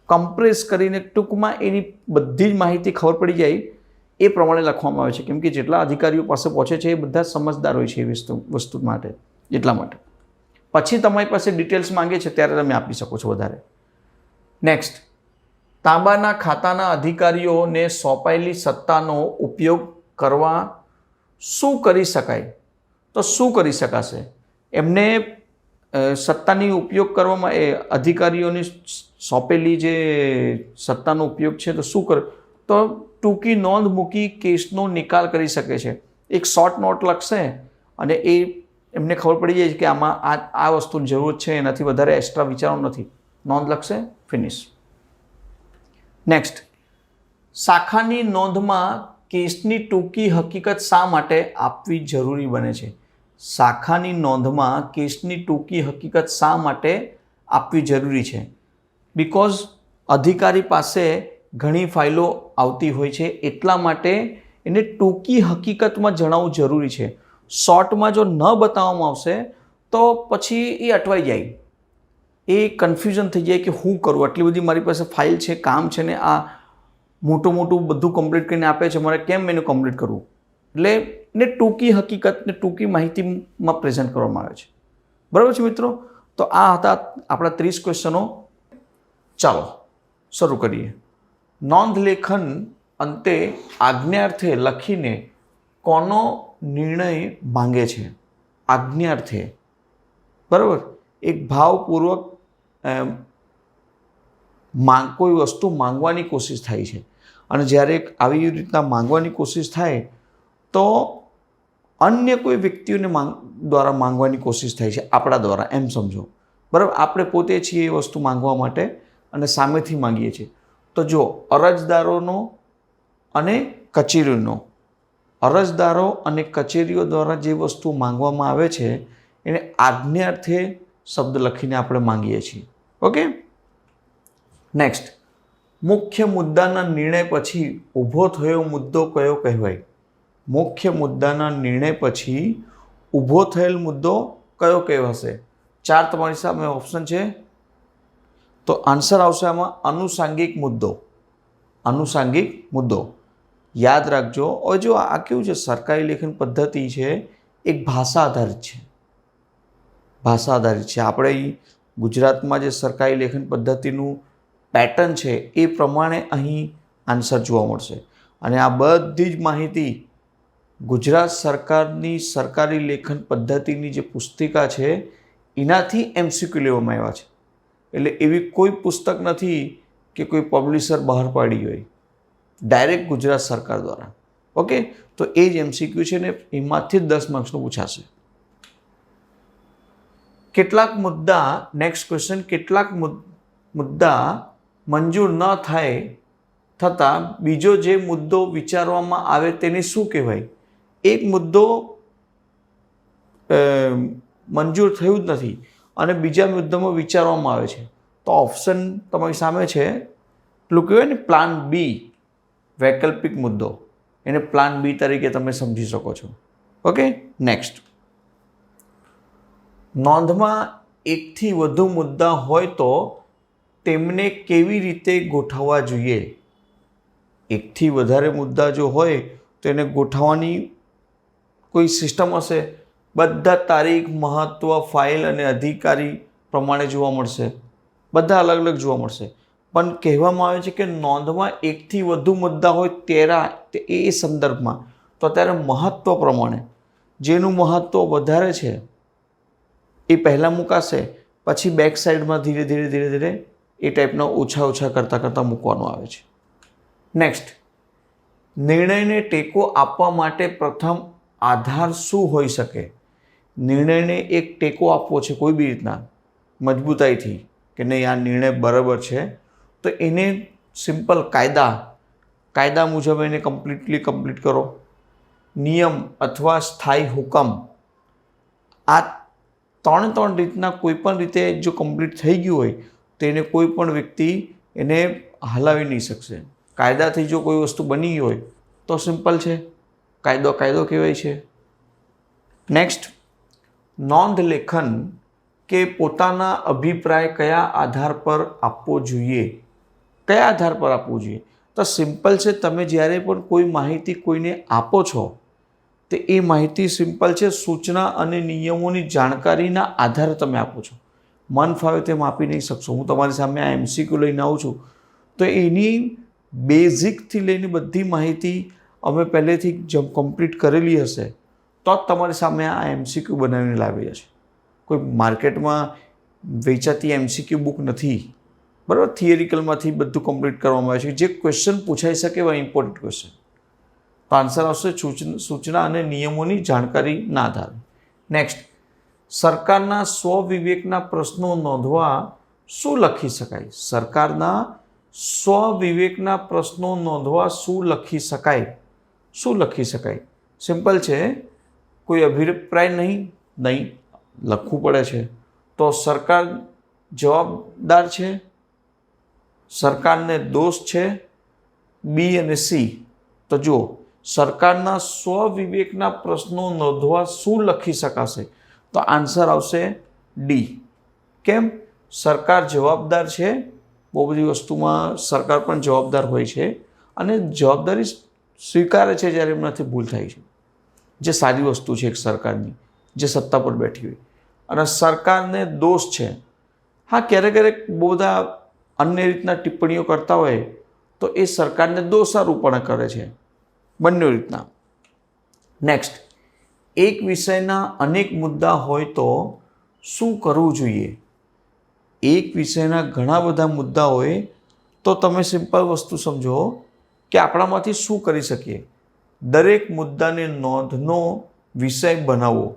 કમ્પ્રેસ કરીને ટૂંકમાં એની બધી જ માહિતી ખબર પડી જાય એ પ્રમાણે લખવામાં આવે છે, કેમ કે જેટલા અધિકારીઓ પાસે પહોંચે છે એ બધા સમજદાર હોય છે એ વસ્તુ માટે, એટલા માટે. પછી તમારી પાસે ડિટેલ્સ માંગે છે ત્યારે તમે આપી શકો છો વધારે. નેક્સ્ટ, તાંબાના ખાતાના અધિકારીઓને સોંપાયેલી સત્તાનો ઉપયોગ કરવા શું કરી શકાય? તો શું કરી શકાશે? એમને સત્તાની ઉપયોગ કરવામાં, એ અધિકારીઓની સોંપેલી જે સત્તાનો ઉપયોગ છે તો શું કરે? તો ટૂંકી નોંધ મૂકી કેસનો નિકાલ કરી શકે છે. એક શોર્ટ નોટ લખશે અને એ એમને ખબર પડી જાય કે આમાં આ વસ્તુની જરૂર છે, એનાથી વધારે એક્સ્ટ્રા વિચારવાનું નથી, નોંધ લખશે, ફિનિશ. નેક્સ્ટ, શાખાની નોંધમાં કેસની ટૂંકી હકીકત શા માટે આપવી જરૂરી બને છે? શાખાની નોંધમાં કેસની ટૂંકી હકીકત શા માટે આપવી જરૂરી છે? બિકોઝ અધિકારી પાસે ઘણી ફાઇલો આવતી હોય છે, એટલા માટે એને ટૂંકી હકીકતમાં જણાવવું જરૂરી છે. શોર્ટમાં જો ન બતાવવામાં આવશે તો પછી એ અટવાઈ જાય, એ કન્ફ્યુઝન થઈ જાય કે હું કરું, આટલી બધી મારી પાસે ફાઇલ છે, કામ છે ને આ મોટું બધું કમ્પ્લીટ કરીને આપે છે, મારે કેમ એનું કમ્પ્લીટ કરવું? એટલે ને ટૂંકી હકીકતને ટૂંકી માહિતીમાં પ્રેઝન્ટ કરવામાં આવે છે. બરાબર છે મિત્રો? તો આ હતા આપણા 30 ક્વેશ્ચનો. ચાલો શરૂ કરીએ. નોંધ લેખન અંતે આજ્ઞાર્થે લખીને કોનો નિર્ણય માંગે છે? આજ્ઞાર્થે, બરાબર, એક ભાવપૂર્વક કોઈ વસ્તુ માંગવાની કોશિશ થાય છે, અને જ્યારે આવી રીતના માંગવાની કોશિશ થાય તો અન્ય કોઈ વ્યક્તિઓને દ્વારા માંગવાની કોશિશ થાય છે, આપણા દ્વારા, એમ સમજો. બરાબર, આપણે પોતે છીએ એ વસ્તુ માંગવા માટે અને સામેથી માંગીએ છીએ. તો જો અરજદારોનો અને કચેરીઓનો, અરજદારો અને કચેરીઓ દ્વારા જે વસ્તુ માંગવામાં આવે છે એને આજ્ઞાર્થે શબ્દ લખીને આપણે માંગીએ છીએ. ઓકે, નેક્સ્ટ, મુખ્ય મુદ્દાના નિર્ણય પછી ઊભો થયો મુદ્દો કયો કહેવાય? મુખ્ય મુદ્દાના નિર્ણય પછી ઊભો થયેલ મુદ્દો કયો કહેવાશે? 4 તમારી સામે ઓપ્શન છે, તો આન્સર આવશે આમાં આનુષાંગિક મુદ્દો. આનુષાંગિક મુદ્દો યાદ રાખજો. હવે જો આ કેવું છે, સરકારી લેખન પદ્ધતિ છે, એક ભાષા આધારિત છે. ભાષા આધારિત છે. આપણે ગુજરાતમાં જે સરકારી લેખન પદ્ધતિનું પેટર્ન છે એ પ્રમાણે અહીં આન્સર જોવા મળશે. અને આ બધી જ માહિતી ગુજરાત સરકારની સરકારી લેખન પદ્ધતિની જે પુસ્તિકા છે એનાથી MCQ લેવામાં આવ્યા છે. એટલે એવી કોઈ પુસ્તક નથી કે કોઈ પબ્લિશર બહાર પાડી હોય, ડાયરેક્ટ ગુજરાત સરકાર દ્વારા. ઓકે, તો એ જ MCQ છે ને એમાંથી જ 10 માર્ક્સનું પૂછાશે. કેટલાક મુદ્દા, નેક્સ્ટ ક્વેશ્ચન, કેટલાક મુદ્દા મંજૂર ન થાય થતાં બીજો જે મુદ્દો વિચારવામાં આવે તેને શું કહેવાય? એક મુદ્દો મંજૂર થયું જ નથી અને બીજા મુદ્દામાં વિચારવામાં આવે છે, તો ઓપ્શન તમારી સામે છે, પેલું કહેવાય ને પ્લાન બી, વૈકલ્પિક મુદ્દો, એને પ્લાન બી તરીકે તમે સમજી શકો છો. ઓકે, નેક્સ્ટ, નોંધમાં એકથી વધુ મુદ્દા હોય તો તેમને કેવી રીતે ગોઠવવા જોઈએ? એકથી વધારે મુદ્દા જો હોય તો એને ગોઠવવાની કોઈ સિસ્ટમ હશે? બધા તારીખ, મહત્વ, ફાઇલ અને અધિકારી પ્રમાણે જોવા મળશે, બધા અલગ અલગ જોવા મળશે. પણ કહેવામાં આવે છે કે નોંધમાં એકથી વધુ મુદ્દા હોય ત્યારે એ સંદર્ભમાં, તો ત્યારે મહત્વ પ્રમાણે જેનું મહત્વ વધારે છે એ પહેલાં મુકાશે, પછી બેક સાઈડમાં ધીરે ધીરે એ ટાઈપના ઓછા કરતાં મૂકવાનું આવે છે. નેક્સ્ટ, નિર્ણયને ટેકો આપવા માટે પ્રથમ આધાર શું હોઈ શકે? નિર્ણયને એક ટેકો આપવો છે કોઈ બી રીતના મજબૂતાઈથી કે નહીં આ નિર્ણય બરાબર છે, તો એને સિમ્પલ કાયદા કાયદા મુજબ એને કમ્પ્લીટ કરો. નિયમ અથવા સ્થાયી હુકમ, આ ત્રણ રીતના કોઈ પણ રીતે જો કમ્પ્લીટ થઈ ગયું હોય તો એને કોઈ પણ વ્યક્તિ એને હલાવી નહીં શકશે. કાયદાથી જો કોઈ વસ્તુ બની હોય તો સિમ્પલ છે, કાયદો કહેવાય છે. નેક્સ્ટ, નોંધ લેખન કે પોતાના અભિપ્રાય કયા આધાર પર આપવો જોઈએ? કયા આધાર પર આપવું જોઈએ? તો સિમ્પલ છે, તમે જ્યારે પણ કોઈ માહિતી કોઈને આપો છો તો એ માહિતી સિમ્પલ છે, સૂચના અને નિયમોની જાણકારીના આધારે તમે આપો છો. મન ફાવે તેમ આપી નહીં શકશો. હું તમારી સામે આ MCQ લઈને આવું છું તો એની બેઝિકથી લઈને બધી માહિતી અમે પહેલેથી કમ્પ્લીટ કરેલી હશે તો જ તમારી સામે આ MCQ બનાવીને લાવી હશે. કોઈ માર્કેટમાં વેચાતી MCQ બુક નથી, બરાબર? થિયરિકલમાંથી બધું કમ્પ્લીટ કરવામાં આવે છે. જે ક્વેશ્ચન પૂછાઈ શકે એવા ઇમ્પોર્ટન્ટ ક્વેશ્ચન. તો આન્સર આવશે સૂચના અને નિયમોની જાણકારીના આધારે. નેક્સ્ટ, સરકારના સ્વવિવેકના પ્રશ્નો નોંધવા શું લખી શકાય? સરકારના સ્વવિવેકના પ્રશ્નો નોંધવા શું લખી શકાય? શું લખી શકાય? સિમ્પલ છે, કોઈ અભિપ્રાય નહીં લખવું પડે છે. તો સરકાર જવાબદાર છે, સરકારને દોષ છે, બી અને સી. તો જુઓ, સરકારના સ્વવિવેકના પ્રશ્નો નોંધવા શું લખી શકાશે? તો આન્સર આવશે ડી. કેમ? સરકાર જવાબદાર છે. બહુ બધી વસ્તુમાં સરકાર પણ જવાબદાર હોય છે અને જવાબદારી સ્વીકારે છે જ્યારે એમનાથી ભૂલ થાય છે, જે સારી વસ્તુ છે એક સરકારની, જે સત્તા પર બેઠી હોય. અને સરકારને દોષ છે. હા, ક્યારેક બહુ બધા અન્ય રીતના ટિપ્પણીઓ કરતા હોય તો એ સરકારને દોષારોપણ કરે છે, બંને રીતના. નેક્સ્ટ, એક વિષયના અનેક મુદ્દા હોય તો શું કરવું જોઈએ? એક વિષયના ઘણા બધા મુદ્દા હોય તો તમે સિમ્પલ વસ્તુ સમજો કે આપણામાંથી શું કરી શકીએ. દરેક મુદ્દાને નોંધનો વિષય બનાવવો.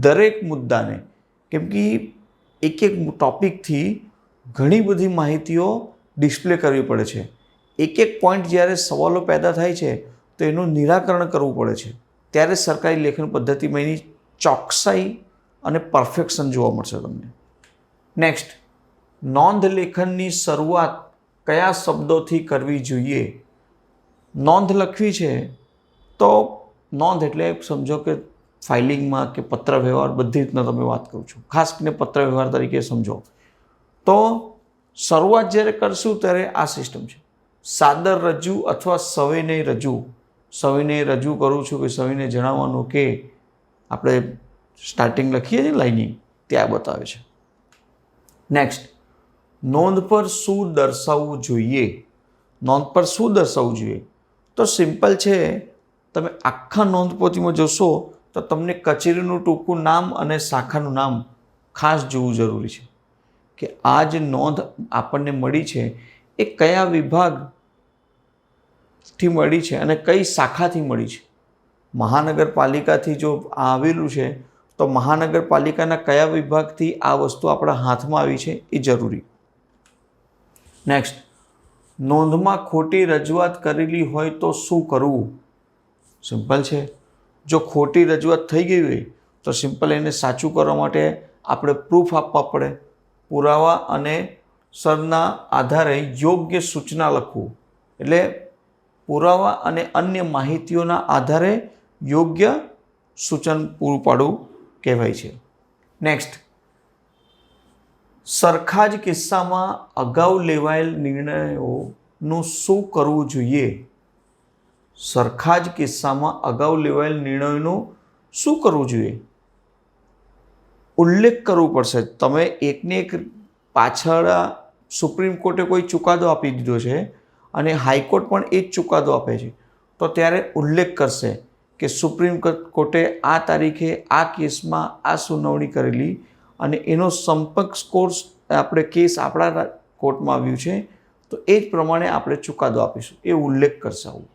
દરેક મુદ્દાને, કેમ કે એક ટોપિકથી ઘણી બધી માહિતીઓ ડિસ્પ્લે કરવી પડે છે. એક પોઈન્ટ જ્યારે સવાલો પેદા થાય છે તો એનું નિરાકરણ કરવું પડે છે. ત્યારે સરકારી લેખન પદ્ધતિમાં એની ચોકસાઈ અને પરફેક્શન જોવા મળશે તમને. નેક્સ્ટ, નોંધ લેખનની શરૂઆત કયા શબ્દોથી કરવી જોઈએ? નોંધ લખવી છે તો નોંધ એટલે સમજો કે ફાઇલિંગમાં કે પત્ર વ્યવહાર બધી રીતના તમે વાત કરું છું, ખાસ કરીને પત્ર વ્યવહાર તરીકે સમજો. તો શરૂઆત જ્યારે કરશું ત્યારે આ સિસ્ટમ છે, સાદર રજૂ અથવા સવિનય રજૂ. સવિનય રજૂ કરું છું કે સવિનય જણાવવાનું કે આપણે સ્ટાર્ટિંગ લખીએ છીએ લાઇનિંગ, ત્યાં બતાવે છે. નેક્સ્ટ, નોંધ પર શું દર્શાવવું જોઈએ? નોંધ પર શું દર્શાવવું જોઈએ? તો સિમ્પલ છે, તમે આખા નોંધપોથીમાં જોશો તો તમને કચેરીનું ટૂંકું નામ અને શાખાનું નામ ખાસ જોવું જરૂરી છે કે આ જે નોંધ આપણને મળી છે એ કયા વિભાગથી મળી છે અને કઈ શાખાથી મળી છે. મહાનગરપાલિકાથી જો આવેલું છે તો મહાનગરપાલિકાના કયા વિભાગથી આ વસ્તુ આપણા હાથમાં આવી છે એ જરૂરી. નેક્સ્ટ, નોંધમાં ખોટી રજૂઆત કરેલી હોય તો શું કરવું? સિમ્પલ છે, જો ખોટી રજૂઆત થઈ ગઈ હોય તો સિમ્પલ એને સાચું કરવા માટે આપણે પ્રૂફ આપવા પડે. પુરાવા અને સરના આધારે યોગ્ય સૂચના લખવું. એટલે પુરાવા અને અન્ય માહિતીઓના આધારે યોગ્ય સૂચન પૂરું પાડવું કહેવાય છે. નેક્સ્ટ, સરખા જ કિસ્સામાં અગાઉ લેવાયેલ નિર્ણયોનું શું કરવું જોઈએ? સરખા જ કિસ્સામાં અગાઉ લેવાયેલ નિર્ણયોનું શું કરવું જોઈએ? ઉલ્લેખ કરવો પડશે. તમે એકને એક પાછળ સુપ્રીમ કોર્ટે કોઈ ચુકાદો આપી દીધો છે અને હાઈકોર્ટ પણ એ જ ચુકાદો આપે છે તો ત્યારે ઉલ્લેખ કરશે કે સુપ્રીમ કોર્ટે આ તારીખે આ કેસમાં આ સુનાવણી કરેલી અને એનો સંપર્ક કોર્સ આપણે કેસ આપણા કોર્ટમાં આવ્યું છે તો એ જ પ્રમાણે આપણે ચુકાદો આપીશું, એ ઉલ્લેખ કરશે આવું.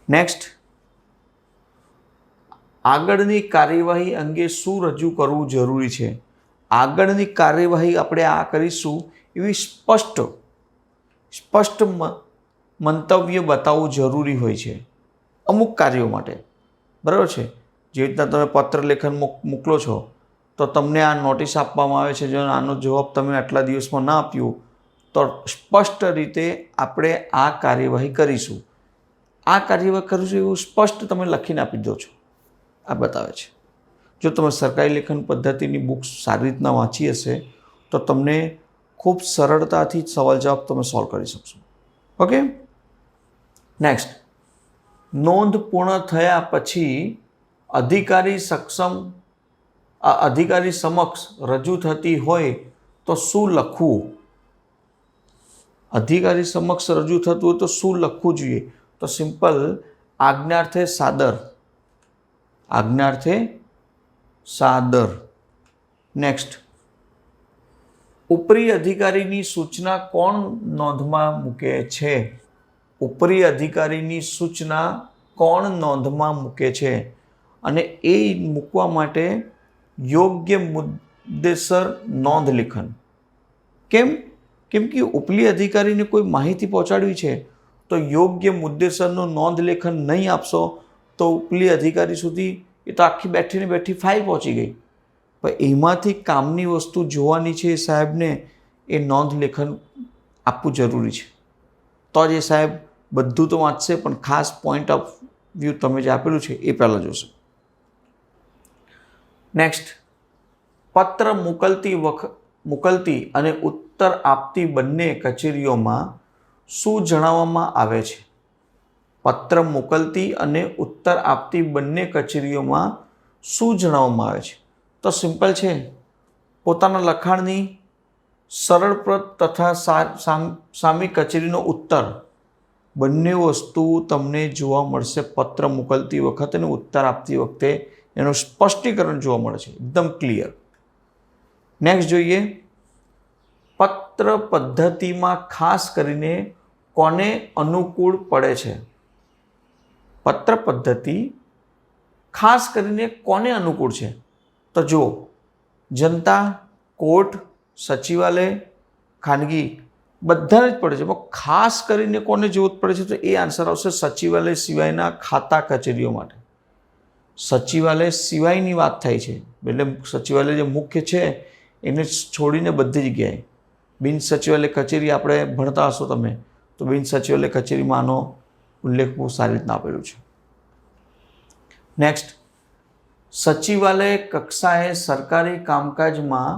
નેક્સ્ટ, આગળની કાર્યવાહી અંગે શું રજૂ કરવું જરૂરી છે? આગળની કાર્યવાહી આપણે આ કરીશું એવી સ્પષ્ટ સ્પષ્ટ મંતવ્ય બતાવવું જરૂરી હોય છે અમુક કાર્યો માટે, બરાબર છે. જે રીતના તમે પત્ર લેખન મોકલો છો તો તમને આ નોટિસ આપવામાં આવે છે, જો આનો જવાબ તમે આટલા દિવસમાં ના આપ્યું તો સ્પષ્ટ રીતે આપણે આ કાર્યવાહી કરીશું, આ કાર્યવાહી કરીશું એવું સ્પષ્ટ તમે લખીને આપી દો છો. આ બતાવે છે. જો તમે સરકારી લેખન પદ્ધતિની બુક્સ સારી રીતના વાંચી હશે તો તમને ખૂબ સરળતાથી સવાલ જવાબ તમે સોલ્વ કરી શકશો. ઓકે, નેક્સ્ટ, નોંધ પૂર્ણ થયા પછી અધિકારી સમક્ષ રજૂ થતી હોય તો શું લખવું? અધિકારી સમક્ષ રજૂ થતું હોય તો શું લખવું જોઈએ? તો સિમ્પલ, આજ્ઞાર્થે સાદર, આજ્ઞાર્થે સાદર. નેક્સ્ટ, ઉપરી અધિકારીની સૂચના કોણ નોંધમાં મૂકે છે? ઉપરી અધિકારીની સૂચના કોણ નોંધમાં મૂકે છે? અને એ મૂકવા માટે યોગ્ય મુદ્દેસર નોંધ લેખન. કેમ કે ઉપલી અધિકારીને કોઈ માહિતી પહોંચાડવી છે તો યોગ્ય મુદ્દેસરનું નોંધ લેખન નહીં આપશો તો ઉપલી અધિકારી સુધી એ તો આખી બેઠી ફાઇલ પહોંચી ગઈ. પણ એમાંથી કામની વસ્તુ જોવાની છે એ સાહેબને, એ નોંધ લેખન આપવું જરૂરી છે. તો જ એ સાહેબ બધું તો વાંચશે પણ ખાસ પોઈન્ટ ઓફ વ્યૂ તમે જે આપેલું છે એ પહેલાં જોશે. નેક્સ્ટ, પત્ર મોકલતી અને ઉત્તર આપતી બંને કચેરીઓમાં શું જણાવવામાં આવે છે? પત્ર મોકલતી અને ઉત્તર આપતી બંને કચેરીઓમાં શું જણાવવામાં આવે છે? તો સિમ્પલ છે, પોતાના લખાણની સરળ પ્રત તથા સામી કચેરીનો ઉત્તર, બંને વસ્તુ તમને જોવા મળશે. પત્ર મોકલતી વખતે અને ઉત્તર આપતી વખતે એનું સ્પષ્ટીકરણ જોવા મળે છે, એકદમ ક્લિયર. નેક્સ્ટ જોઈએ, પત્ર પદ્ધતિમાં ખાસ કરીને કોને અનુકૂળ પડે છે? પત્ર પદ્ધતિ ખાસ કરીને કોને અનુકૂળ છે? તો જો જનતા, કોર્ટ, સચિવાલય, ખાનગી બધાને જ પડે છે. પણ ખાસ કરીને કોને જરૂરત પડે છે? તો એ આન્સર આવશે સચિવાલય સિવાયના ખાતા કચેરીઓ માટે. સચિવાલય સિવાયની વાત થાય છે એટલે સચિવાલય જે મુખ્ય છે એને છોડીને બધી જગ્યાએ બિન સચિવાલય કચેરી, આપણે ભણતા હશો તમે તો બિન સચિવાલય કચેરીમાં આનો ઉલ્લેખ બહુ સારી રીતના આપેલું છે. નેક્સ્ટ, સચિવાલય કક્ષાએ સરકારી કામકાજમાં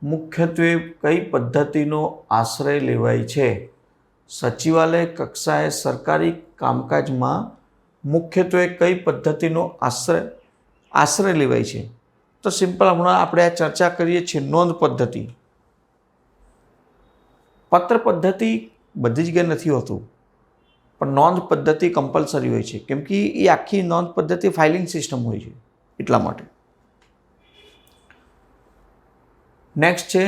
મુખ્યત્વે કઈ પદ્ધતિનો આશ્રય લેવાય છે? સચિવાલય કક્ષાએ સરકારી કામકાજમાં મુખ્યત્વે કઈ પદ્ધતિનો આશ્રય લેવાય છે? તો સિમ્પલ, હમણાં આપણે આ ચર્ચા કરીએ છીએ નોંધ પદ્ધતિ. પત્ર પદ્ધતિ બધી જગ્યાએ નથી હોતું પણ નોંધ પદ્ધતિ કમ્પલસરી હોય છે, કેમ કે એ આખી નોંધ પદ્ધતિ ફાઇલિંગ સિસ્ટમ હોય છે એટલા માટે. નેક્સ્ટ છે,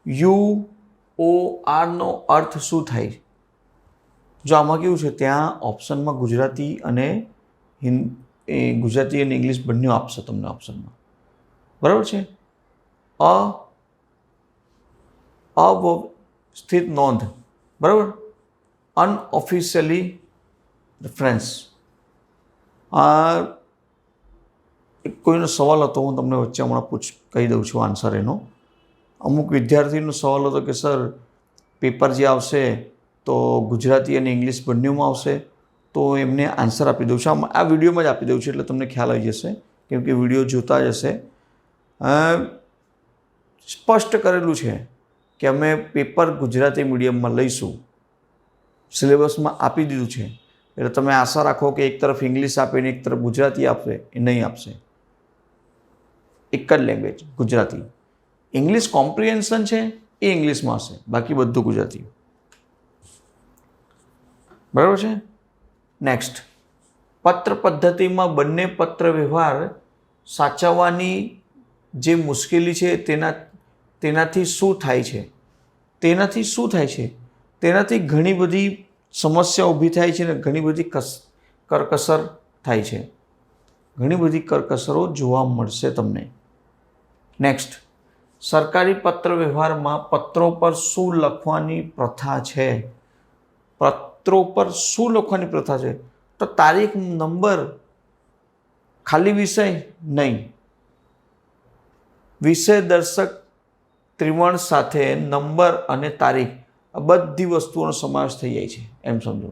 UOR નો અર્થ શું થાય? જો આમાં કેવું છે, ત્યાં ઓપ્શનમાં ગુજરાતી અને ઇંગ્લિશ બંને આપશે તમને ઓપ્શનમાં, બરાબર છે. અવ્યવસ્થિત નોંધ, બરાબર. Unofficially reference. કોઈનો સવાલ હતો, હું તમને વચ્ચે હમણાં કહી દઉં છું આન્સર એનો. અમુક વિદ્યાર્થીનો સવાલ હતો કે સર પેપર જે આવશે તો ગુજરાતી અને ઇંગ્લિશ બંનેમાં આવશે, તો એમને આન્સર આપી દઉં છું. આ વિડીયોમાં જ આપી દઉં છું એટલે તમને ખ્યાલ આવી જશે, કેમ કે વિડીયો જોતા જ હશે. સ્પષ્ટ કરેલું છે કે અમે પેપર ગુજરાતી મીડિયમમાં લઈશું, સિલેબસમાં આપી દીધું છે. એટલે તમે આશા રાખો કે એક તરફ ઇંગ્લિશ આપે ને એક તરફ ગુજરાતી આપે, એ નહીં આપશે. એક જ લેંગ્વેજ ગુજરાતી. ઇંગ્લિશ કોમ્પ્રિહેન્શન છે એ ઇંગ્લિશમાં હશે, બાકી બધું ગુજરાતી, બરાબર છે. નેક્સ્ટ, પત્ર પદ્ધતિમાં બંને પત્ર વ્યવહાર સાચવવાની જે મુશ્કેલી છે તેનાથી શું થાય છે? તેનાથી ઘણી બધી સમસ્યા ઊભી થાય છે અને ઘણી બધી કરકસર થાય છે. ઘણી બધી કરકસરો જોવા મળશે તમને. નેક્સ્ટ, સરકારી પત્ર વ્યવહારમાં પત્રો પર શું લખવાની પ્રથા છે? પત્રો પર શું લખવાની પ્રથા છે? તો તારીખ, નંબર, ખાલી વિષય નહીં. વિષય દર્શક ત્રિવર્ણ સાથે નંબર અને તારીખ આ બધી વસ્તુઓનો સમાવેશ થઈ જાય છે એમ સમજો.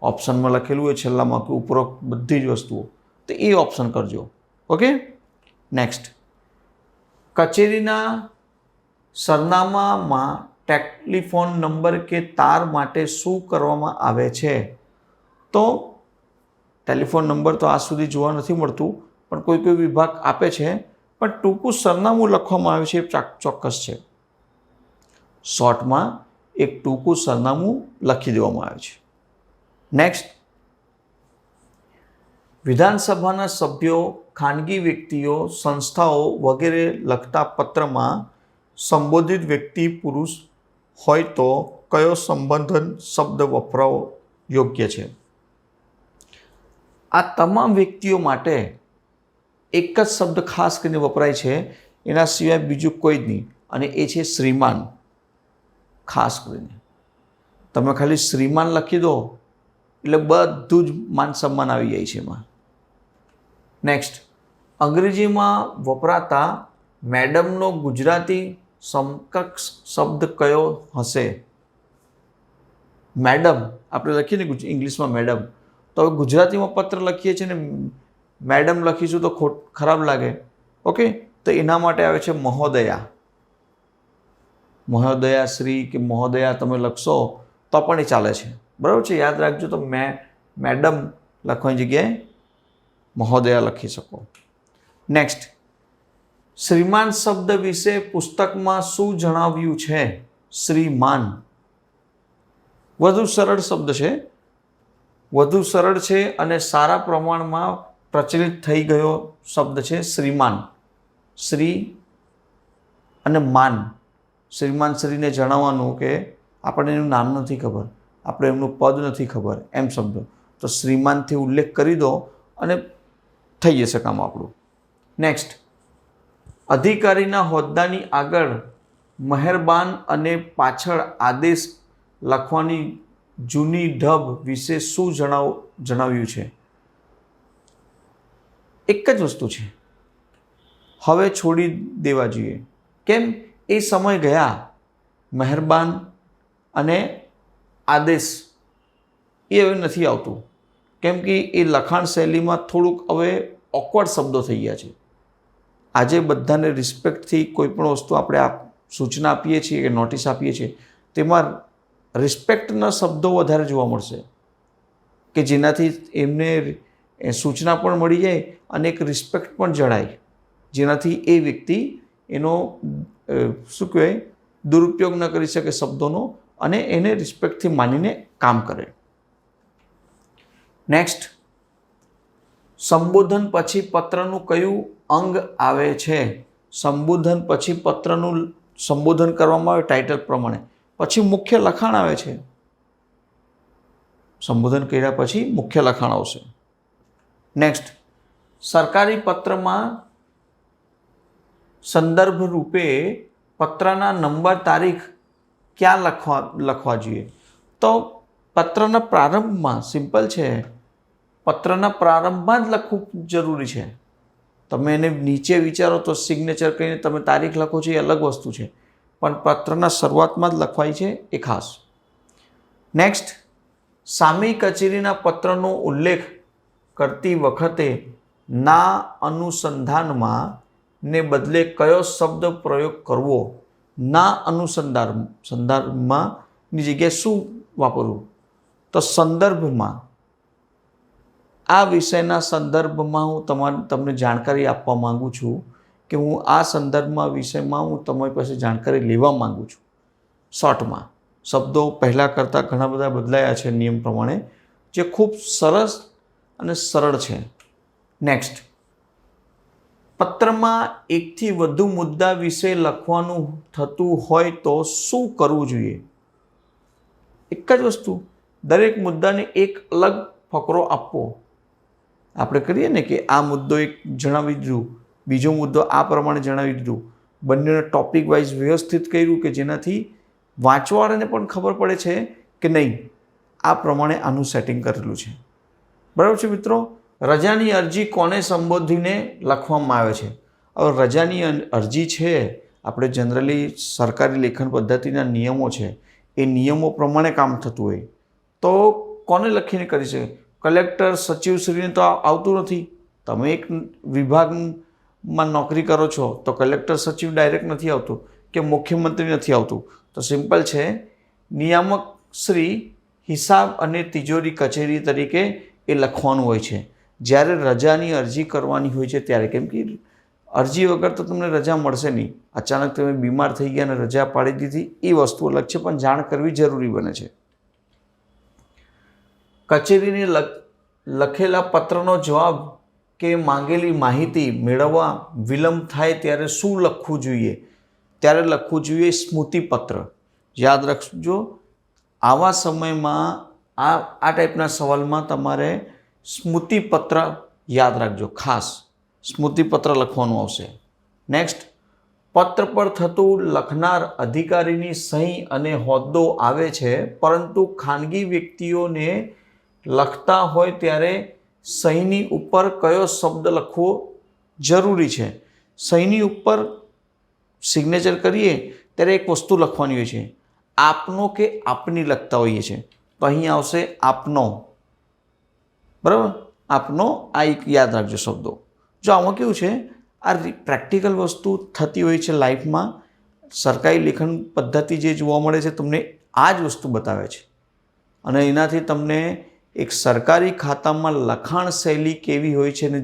ઓપ્શનમાં લખેલું હોય છેલ્લામાં કે ઉપરોક્ત બધી જ વસ્તુઓ, તો એ ઓપ્શન કરજો. ઓકે. નેક્સ્ટ, કચેરીના સરનામામાં ટેલિફોન નંબર કે તાર માટે શું કરવામાં આવે છે? તો ટેલિફોન નંબર તો આજ સુધી જોવા નથી મળતું, પણ કોઈ કોઈ વિભાગ આપે છે, પણ ટૂંકું સરનામું લખવામાં આવે છે એ ચોક્કસ છે. શોર્ટમાં એક ટૂંકું સરનામું લખી દેવામાં આવે છે. નેક્સ્ટ, વિધાનસભાના સભ્યો, ખાનગી વ્યક્તિઓ, સંસ્થાઓ વગેરે લખતા પત્રમાં સંબોધિત વ્યક્તિ પુરુષ હોય તો કયો સંબોધન શબ્દ વપરાવો યોગ્ય છે? આ તમામ વ્યક્તિઓ માટે એક જ શબ્દ ખાસ કરીને વપરાય છે, એના સિવાય બીજું કોઈ જ નહીં, અને એ છે શ્રીમાન. ખાસ કરીને તમે ખાલી શ્રીમાન લખી દો એટલે બધું જ માન સન્માન આવી જાય છે એમાં. નેક્સ્ટ, અંગ્રેજીમાં વપરાતા મેડમનો ગુજરાતી સમકક્ષ શબ્દ કયો હશે? મેડમ આપણે લખીએ ને ઇંગ્લિશમાં મેડમ, તો હવે ગુજરાતીમાં પત્ર લખીએ છીએ ને મેડમ લખીશું તો ખરાબ લાગે. ઓકે, તો એના માટે આવે છે મહોદયા. મહોદયા શ્રી કે મહોદયા તમે લખશો તો પણ એ ચાલે છે. બરાબર છે, યાદ રાખજો. તો મેડમ લખવાની જગ્યાએ મહોદયા લખી શકો. નેક્સ્ટ, શ્રીમાન શબ્દ વિશે પુસ્તકમાં શું જણાવ્યું છે? શ્રીમાન વધુ સરળ શબ્દ છે, વધુ સરળ છે અને સારા પ્રમાણમાં પ્રચલિત થઈ ગયો શબ્દ છે શ્રીમાન. શ્રી અને માન. શ્રીમાન શ્રીને જણાવવાનું કે આપણને એનું નામ નથી ખબર, આપણે એમનું પદ નથી ખબર એમ સમજો, તો શ્રીમાનથી ઉલ્લેખ કરી દો અને થઈ જશે કામ આપણું. નેક્સ્ટ, અધિકારીના હોદ્દાની આગળ મહેરબાન અને પાછળ આદેશ લખવાની જૂની ઢબ વિશે શું જણાવ્યું છે? એક જ વસ્તુ છે, હવે છોડી દેવા જોઈએ. કેમ? એ સમય ગયા. મહેરબાન અને આદેશ એ હવે નથી આવતું, કેમ કે એ લખાણ શૈલીમાં થોડુંક હવે ઓકવર્ડ શબ્દો થઈ ગયા છે. આજે બધાને રિસ્પેક્ટથી કોઈ પણ વસ્તુ આપણે સૂચના આપીએ છીએ કે નોટિસ આપીએ છીએ, તેમાં રિસ્પેક્ટના શબ્દો વધારે જોવા મળશે, કે જેનાથી એમને સૂચના પણ મળી જાય અને એક રિસ્પેક્ટ પણ જળાય, જેનાથી એ વ્યક્તિ એનો શું કહેવાય દુરુપયોગ ન કરી શકે શબ્દોનો, અને એને રિસ્પેક્ટથી માનીને કામ કરે. નેક્સ્ટ, સંબોધન પછી પત્રનું કયું અંગ આવે છે? સંબોધન પછી પત્રનું સંબોધન કરવામાં આવે ટાઇટલ પ્રમાણે, પછી મુખ્ય લખાણ આવે છે. સંબોધન કર્યા પછી મુખ્ય લખાણ આવશે. નેક્સ્ટ, સરકારી પત્રમાં સંદર્ભ રૂપે પત્રના નંબર, તારીખ ક્યાં લખવા જોઈએ? તો પત્રના પ્રારંભમાં, સિમ્પલ છે, પત્રના પ્રારંભમાં જ લખવું જરૂરી છે. તમે એને નીચે વિચારો તો સિગ્નેચર કરીને તમે તારીખ લખો છો એ અલગ વસ્તુ છે, પણ પત્રના શરૂઆતમાં જ લખવાય છે એ ખાસ. નેક્સ્ટ, સામી કચેરીના પત્રનો ઉલ્લેખ કરતી વખતે ના અનુસંધાનમાં ને બદલે કયો શબ્દ પ્રયોગ કરવો? ના અનુસંધાનમાં ની જગ્યાએ શું વાપરવું? તો સંદર્ભમાં. આ વિષયના સંદર્ભમાં હું તમને જાણકારી આપવા માંગુ છું કે હું આ સંદર્ભમાં વિષયમાં હું તમારી પાસે જાણકારી લેવા માંગુ છું. શોર્ટમાં શબ્દો પહેલાં કરતાં ઘણા બધા બદલાયા છે નિયમ પ્રમાણે, જે ખૂબ સરસ અને સરળ છે. નેક્સ્ટ, પત્રમાં એકથી વધુ મુદ્દા વિશે લખવાનું થતું હોય તો શું કરવું જોઈએ? એક જ વસ્તુ, દરેક મુદ્દાને એક અલગ ફકરો આપવો. આપણે કરીએ ને કે આ મુદ્દો એક જણાવી દીધું, બીજો મુદ્દો આ પ્રમાણે જણાવી દીધું, બંનેને ટોપિક વાઇઝ વ્યવસ્થિત કર્યું કે જેનાથી વાંચવાવાળાને પણ ખબર પડે છે કે નહીં આ પ્રમાણે આનું સેટિંગ કરેલું છે. બરાબર છે મિત્રો. રજાની અરજી કોને સંબોધીને લખવામાં આવે છે? હવે રજાની અરજી છે, આપણે જનરલી સરકારી લેખન પદ્ધતિના નિયમો છે, એ નિયમો પ્રમાણે કામ થતું હોય તો કોને લખીને કરી શકે? કલેક્ટર, સચિવશ્રીને તો આવતું નથી. તમે એક વિભાગમાં નોકરી કરો છો તો કલેક્ટર, સચિવ ડાયરેક્ટ નથી આવતું કે મુખ્યમંત્રી નથી આવતું. તો સિમ્પલ છે, નિયામક શ્રી હિસાબ અને તિજોરી કચેરી તરીકે એ લખવાનું હોય છે જ્યારે રજાની અરજી કરવાની હોય છે ત્યારે. કેમ કે અરજી વગર તો તમને રજા મળશે નહીં. અચાનક તમે બીમાર થઈ ગયા અને રજા પાડી દીધી એ વસ્તુ અલગ છે, પણ જાણ કરવી જરૂરી બને છે. કચેરીને લખેલા પત્રનો જવાબ કે માંગેલી માહિતી મેળવવા વિલંબ થાય ત્યારે શું લખવું જોઈએ? ત્યારે લખવું જોઈએ સ્મૃતિપત્ર. યાદ રાખજો, આવા સમયમાં આ ટાઈપના સવાલમાં તમારે સ્મૃતિપત્ર યાદ રાખજો, ખાસ સ્મૃતિપત્ર લખવાનું આવશે. નેક્સ્ટ, પત્ર પર થતું લખનાર અધિકારીની સહી અને હોદ્દો આવે છે, પરંતુ ખાનગી વ્યક્તિઓને લખતા હોય ત્યારે સહીની ઉપર કયો શબ્દ લખવો જરૂરી છે? સહીની ઉપર સિગ્નેચર કરીએ ત્યારે એક વસ્તુ લખવાની હોય છે, આપનો કે આપની લખતા હોઈએ છીએ તો અહીં આવશે આપનો. બરાબર, આપનો. આ એક યાદ રાખજો શબ્દો. જો આમાં કેવું છે, આ પ્રેક્ટિકલ વસ્તુ થતી હોય છે લાઈફમાં. સરકારી લેખન પદ્ધતિ જે જોવા મળે છે તમને આ જ વસ્તુ બતાવે છે અને એનાથી તમને એક સરકારી ખાતામાં લખાણ શૈલી કેવી હોય છે અને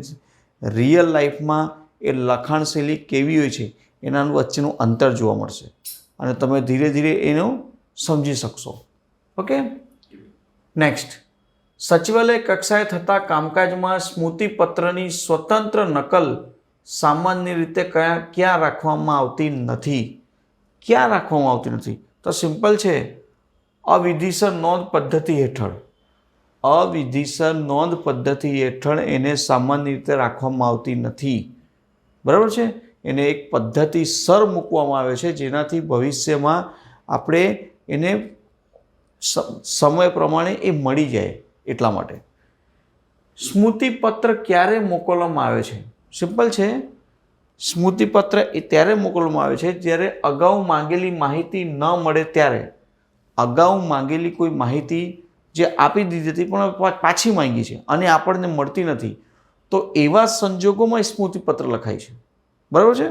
રિયલ લાઈફમાં એ લખાણ શૈલી કેવી હોય છે એના વચ્ચેનું અંતર જોવા મળશે અને તમે ધીરે ધીરે એનું સમજી શકશો. ઓકે. નેક્સ્ટ, સચિવાલય કક્ષાએ થતા કામકાજમાં સ્મૃતિપત્રની સ્વતંત્ર નકલ સામાન્ય રીતે ક્યાં રાખવામાં આવતી નથી? ક્યાં રાખવામાં આવતી નથી? તો સિમ્પલ છે, અવિધિસર નોંધ પદ્ધતિ હેઠળ. અવિધિસર નોંધ પદ્ધતિ હેઠળ એને સામાન્ય રીતે રાખવામાં આવતી નથી. બરાબર છે. એને એક પદ્ધતિસર મૂકવામાં આવે છે જેનાથી ભવિષ્યમાં આપણે એને સમય પ્રમાણે એ મળી જાય એટલા માટે. સ્મૃતિપત્ર ક્યારે મોકલવામાં આવે છે? સિમ્પલ છે, સ્મૃતિપત્ર એ ત્યારે મોકલવામાં આવે છે જ્યારે અગાઉ માંગેલી માહિતી ન મળે ત્યારે. અગાઉ માંગેલી કોઈ માહિતી જે આપી દીધી હતી પણ પાછી માંગી છે અને આપણને મળતી નથી, તો એવા સંજોગોમાં સ્મૃતિપત્ર લખાય છે. બરાબર છે.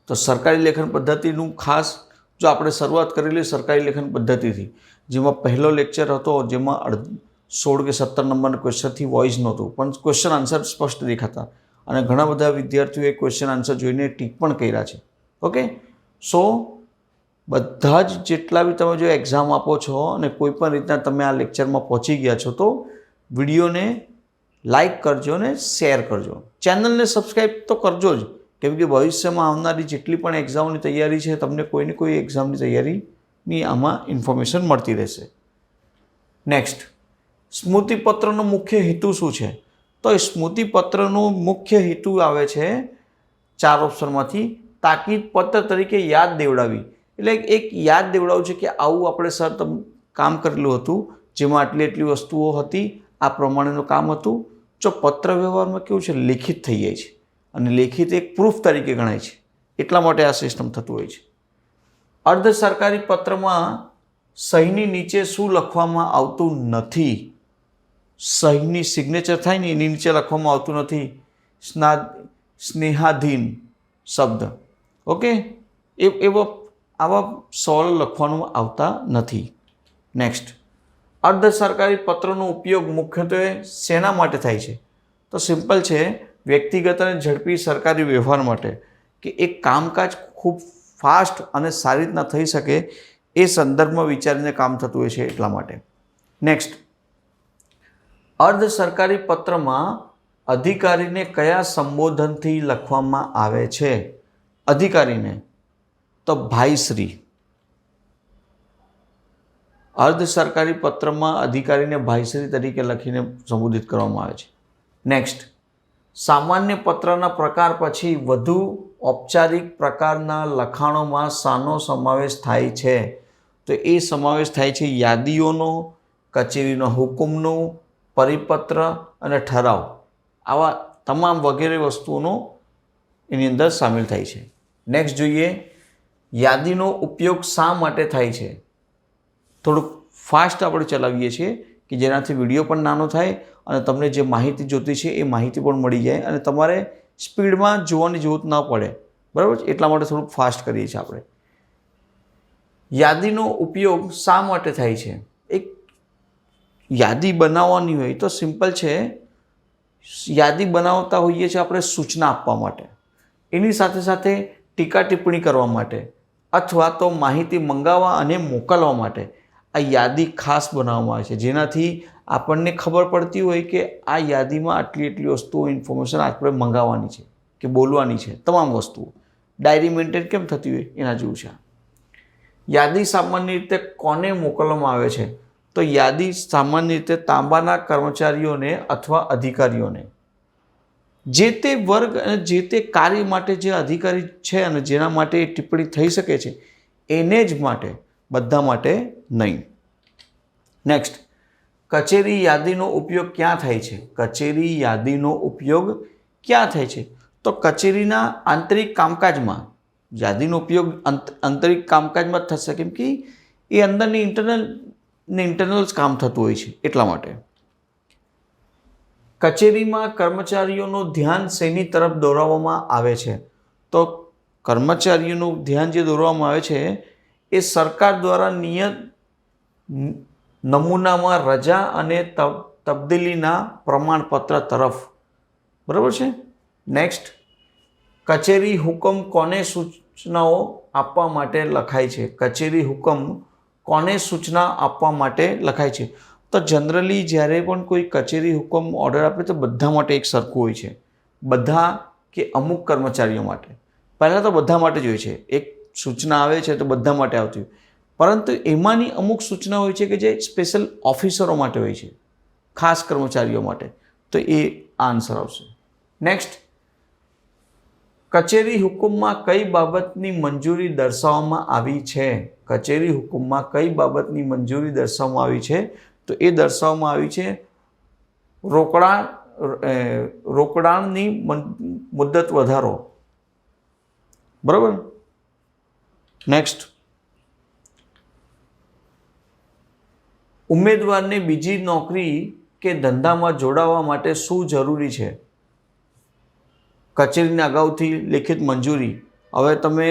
તો સરકારી લેખન પદ્ધતિનું ખાસ જો આપણે શરૂઆત કરેલી સરકારી લેખન પદ્ધતિથી, જેમાં પહેલો લેક્ચર હતો જેમાં 16 કે 17 નંબરના ક્વેશ્ચનથી વોઇસ નહોતું પણ ક્વેશ્ચન આન્સર સ્પષ્ટ દેખાતા અને ઘણા બધા વિદ્યાર્થીઓએ ક્વેશ્ચન આન્સર જોઈને ટીક પણ કર્યા છે. ઓકે. સો બધા જ જેટલા બી તમે જો એક્ઝામ આપો છો અને કોઈ પણ રીતના તમે આ લેક્ચરમાં પહોંચી ગયા છો તો વિડીયોને લાઈક કરજો અને શેર કરજો. ચેનલને સબસ્ક્રાઈબ તો કરજો જ, કેમ કે ભવિષ્યમાં આવનારી જેટલી પણ એક્ઝામની તૈયારી છે તમને કોઈને કોઈ એક્ઝામની તૈયારીની આમાં ઇન્ફોર્મેશન મળતી રહેશે. નેક્સ્ટ, સ્મૃતિપત્રનો મુખ્ય હેતુ શું છે? તો એ સ્મૃતિપત્રનો મુખ્ય હેતુ આવે છે 4 ઓપ્શનમાંથી. તાકીદ પત્ર તરીકે યાદ દેવડાવી, એટલે એક યાદ દેવડાવું છે કે આવું આપણે સર કામ કરેલું હતું જેમાં આટલી વસ્તુઓ હતી, આ પ્રમાણેનું કામ હતું. જો પત્ર વ્યવહારમાં કેવું છે, લેખિત થઈ જાય છે અને લેખિત એક પ્રૂફ તરીકે ગણાય છે, એટલા માટે આ સિસ્ટમ થતું હોય છે. અર્ધ સરકારી પત્રમાં સહીની નીચે શું લખવામાં આવતું નથી? સહીની સિગ્નેચર થાય ને એની નીચે લખવામાં આવતું નથી સ્નેહાધીન શબ્દ. ઓકે. આવા સવાલો લખવાનું આવતા નથી. નેક્સ્ટ, અર્ધ સરકારી પત્રનો ઉપયોગ મુખ્યત્વે શેના માટે થાય છે? તો સિમ્પલ છે, વ્યક્તિગત અને ઝડપી સરકારી વ્યવહાર માટે, કે એક કામકાજ ખૂબ ફાસ્ટ અને સારી રીતના થઈ શકે એ સંદર્ભમાં વિચારીને કામ થતું હોય છે એટલા માટે. નેક્સ્ટ, અર્ધ સરકારી પત્રમાં અધિકારીને કયા સંબોધનથી લખવામાં આવે છે? અધિકારીને તો ભાઈશ્રી. અર્ધ સરકારી પત્રમાં અધિકારીને ભાઈશ્રી તરીકે લખીને સંબોધિત કરવામાં આવે છે. નેક્સ્ટ, સામાન્ય પત્રના પ્રકાર પછી વધુ ઔપચારિક પ્રકારના લખાણોમાં શાનો સમાવેશ થાય છે? તો એ સમાવેશ થાય છે યાદીઓનો, કચેરીનો હુકમનું, પરિપત્ર અને ઠરાવ, આવા તમામ વગેરે વસ્તુઓનો એની અંદર સામેલ થાય છે. નેક્સ્ટ જોઈએ, યાદીનો ઉપયોગ શા માટે થાય છે. થોડુંક ફાસ્ટ આપણે ચલાવીએ છીએ કે જેનાથી વિડીયો પણ નાનો થાય અને તમને જે માહિતી જોતી છે એ માહિતી પણ મળી જાય અને તમારે સ્પીડમાં જોવાની જરૂરત ના પડે, બરાબર છે. એટલા માટે થોડુંક ફાસ્ટ કરીએ છીએ આપણે. યાદીનો ઉપયોગ શા માટે થાય છે. એક યાદી બનાવવાની હોય તો સિમ્પલ છે, યાદી બનાવતા હોઈએ છીએ આપણે સૂચના આપવા માટે, એની સાથે સાથે ટીકા ટિપ્પણી કરવા માટે અથવા તો માહિતી મંગાવવા અને મોકલવા માટે આ યાદી ખાસ બનાવવામાં આવે છે, જેનાથી આપણને ખબર પડતી હોય કે આ યાદીમાં આટલી વસ્તુઓ ઇન્ફોર્મેશન આપણે મંગાવવાની છે કે બોલવાની છે, તમામ વસ્તુઓ. ડાયરી મેન્ટેન કેમ થતી હોય એના જેવું છે. યાદી સામાન્ય રીતે કોને મોકલવામાં આવે છે, તો યાદી સામાન્ય રીતે તાંબાના કર્મચારીઓને અથવા અધિકારીઓને, જે તે વર્ગ અને જે તે કાર્ય માટે જે અધિકારી છે અને જેના માટે ટિપ્પણી થઈ શકે છે એને જ માટે, બધા માટે નહીં. નેક્સ્ટ, કચેરી યાદીનો ઉપયોગ ક્યાં થાય છે. કચેરી યાદીનો ઉપયોગ ક્યાં થાય છે, તો કચેરીના આંતરિક કામકાજમાં. યાદીનો ઉપયોગ આંતરિક કામકાજમાં જ થશે, કેમ કે એ અંદરની ઇન્ટરનલ્સ કામ થતું હોય છે, એટલા માટે. કચેરીમાં કર્મચારીઓનું ધ્યાન શેની તરફ દોરાવવામાં આવે છે, તો કર્મચારીઓનું ધ્યાન જે દોરવામાં આવે છે એ સરકાર દ્વારા નિયત નમૂનામાં રજા અને તબદીલીના પ્રમાણપત્ર તરફ, બરાબર છે. નેક્સ્ટ, કચેરી હુકમ કોને સૂચનાઓ આપવા માટે લખાય છે. કચેરી હુકમ કોને સૂચના આપવા માટે લખાય છે, તો જનરલી જ્યારે પણ કોઈ કચેરી હુકમ ઓર્ડર આપે તો બધા માટે એક સરખું હોય છે, બધા કે અમુક કર્મચારીઓ માટે. પહેલાં તો બધા માટે જ હોય છે, એક સૂચના આવે છે તો બધા માટે આવતી હોય, પરંતુ એમાંની અમુક સૂચના હોય છે કે જે સ્પેશિયલ ઓફિસરો માટે હોય છે, ખાસ કર્મચારીઓ માટે, તો એ આન્સર આવશે. નેક્સ્ટ, કચેરી હુકમમાં કઈ બાબતની મંજૂરી દર્શાવવામાં આવી છે. કચેરી હુકમમાં કઈ બાબતની મંજૂરી દર્શાવવામાં આવી છે, તો એ દર્શાવવામાં આવી છે રોકડાણની મુદ્દત વધારો, બરાબર. નેક્સ્ટ, ઉમેદવારને બીજી નોકરી કે ધંધામાં જોડાવા માટે શું જરૂરી છે. કચેરીને અગાઉથી લેખિત મંજૂરી. હવે તમે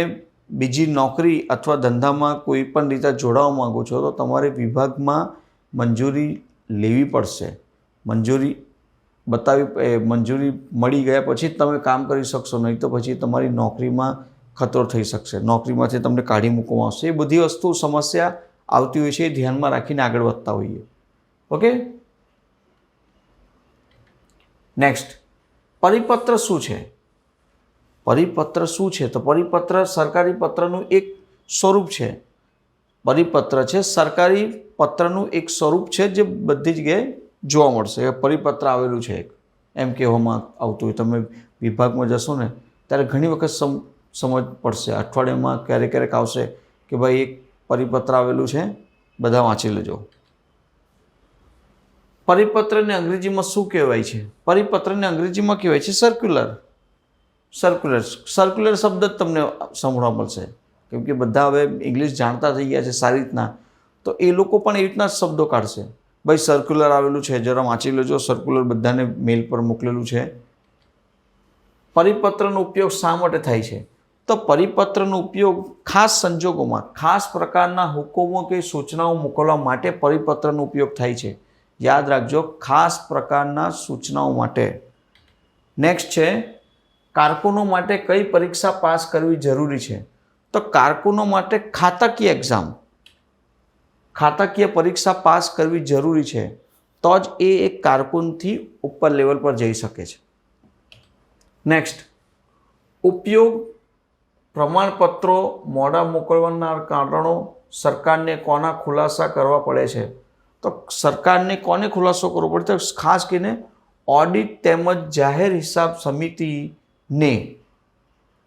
બીજી નોકરી અથવા ધંધામાં કોઈ પણ રીતે જોડાવા માંગો છો તો તમારે વિભાગમાં મંજૂરી લેવી પડશે. મંજૂરી મંજૂરી મળી ગયા પછી જ તમે કામ કરી શકશો, નહીં તો પછી તમારી નોકરીમાં ખતરો થઈ શકશે, નોકરીમાંથી તમને કાઢી મૂકવામાં આવશે. એ બધી વસ્તુ સમસ્યા આવતી હોય છે, એ ધ્યાનમાં રાખીને આગળ વધતા હોઈએ. ઓકે. નેક્સ્ટ, પરિપત્ર શું છે. પરિપત્ર શું છે, તો પરિપત્ર સરકારી પત્રનું એક સ્વરૂપ છે. પરિપત્ર છે સરકારી પત્રનું એક સ્વરૂપ છે જે બધી જગ્યાએ જોવા મળશે. પરિપત્ર આવેલું છે એક, એમ કહેવામાં આવતું હોય. તમે વિભાગમાં જશો ને ત્યારે ઘણી વખત સમજ પડશે, અઠવાડિયામાં ક્યારેક આવશે કે ભાઈ એક પરિપત્ર આવેલું છે, બધા વાંચી લેજો. પરિપત્રને અંગ્રેજીમાં શું કહેવાય છે. પરિપત્રને અંગ્રેજીમાં કહેવાય છે સર્ક્યુલર. સર્ક્યુલર શબ્દ જ તમને સાંભળવા મળશે, કેમ કે બધા હવે ઇંગ્લિશ જાણતા થઈ ગયા છે સારી રીતના, તો એ લોકો પણ એ રીતના શબ્દો કાઢશે. ભાઈ સર્ક્યુલર આવેલું છે, જરા વાંચી લેજો, સર્ક્યુલર બધાને મેલ પર મોકલેલું છે. પરિપત્રનો ઉપયોગ શા માટે થાય છે, તો પરિપત્રનો ઉપયોગ ખાસ સંજોગોમાં, ખાસ પ્રકારના હુકમો કે સૂચનાઓ મોકલવા માટે પરિપત્રનો ઉપયોગ થાય છે. યાદ રાખજો, ખાસ પ્રકારના સૂચનાઓ માટે. નેક્સ્ટ છે, કારકુનો માટે કઈ પરીક્ષા પાસ કરવી જરૂરી છે, તો કારકુનો માટે ખાતાકીય એક્ઝામ, ખાતાકીય પરીક્ષા પાસ કરવી જરૂરી છે, તો જ એ એક કારકુનથી ઉપર લેવલ પર જઈ શકે છે. નેક્સ્ટ, ઉપયોગ પ્રમાણપત્રો મોડા મોકલવાના કારણો સરકારને કોના ખુલાસા કરવા પડે છે, તો સરકારને કોને ખુલાસો કરવો પડે, તો ખાસ કરીને ઓડિટ તેમજ જાહેર હિસાબ સમિતિને,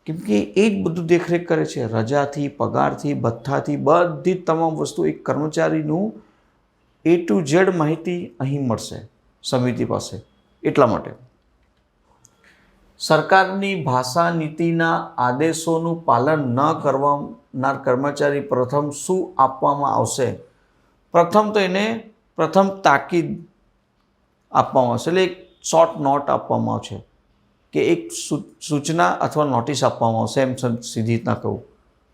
કેમ કે એ જ બધું દેખરેખ કરે છે. રજાથી, પગારથી, ભથ્થાથી, બધી જ તમામ વસ્તુ એક કર્મચારીનું A to Z માહિતી અહીં મળશે સમિતિ પાસે. એટલા માટે સરકારની ભાષા નીતિના આદેશોનું પાલન ન કરનાર કર્મચારી પ્રથમ શું આપવામાં આવશે? પ્રથમ તો એને પ્રથમ તાકીદ આપવામાં આવશે, એટલે એક શોર્ટ નોટ આપવામાં આવશે કે એક સૂચના અથવા નોટિસ આપવામાં આવશે. એમ સીધી રીતના કહું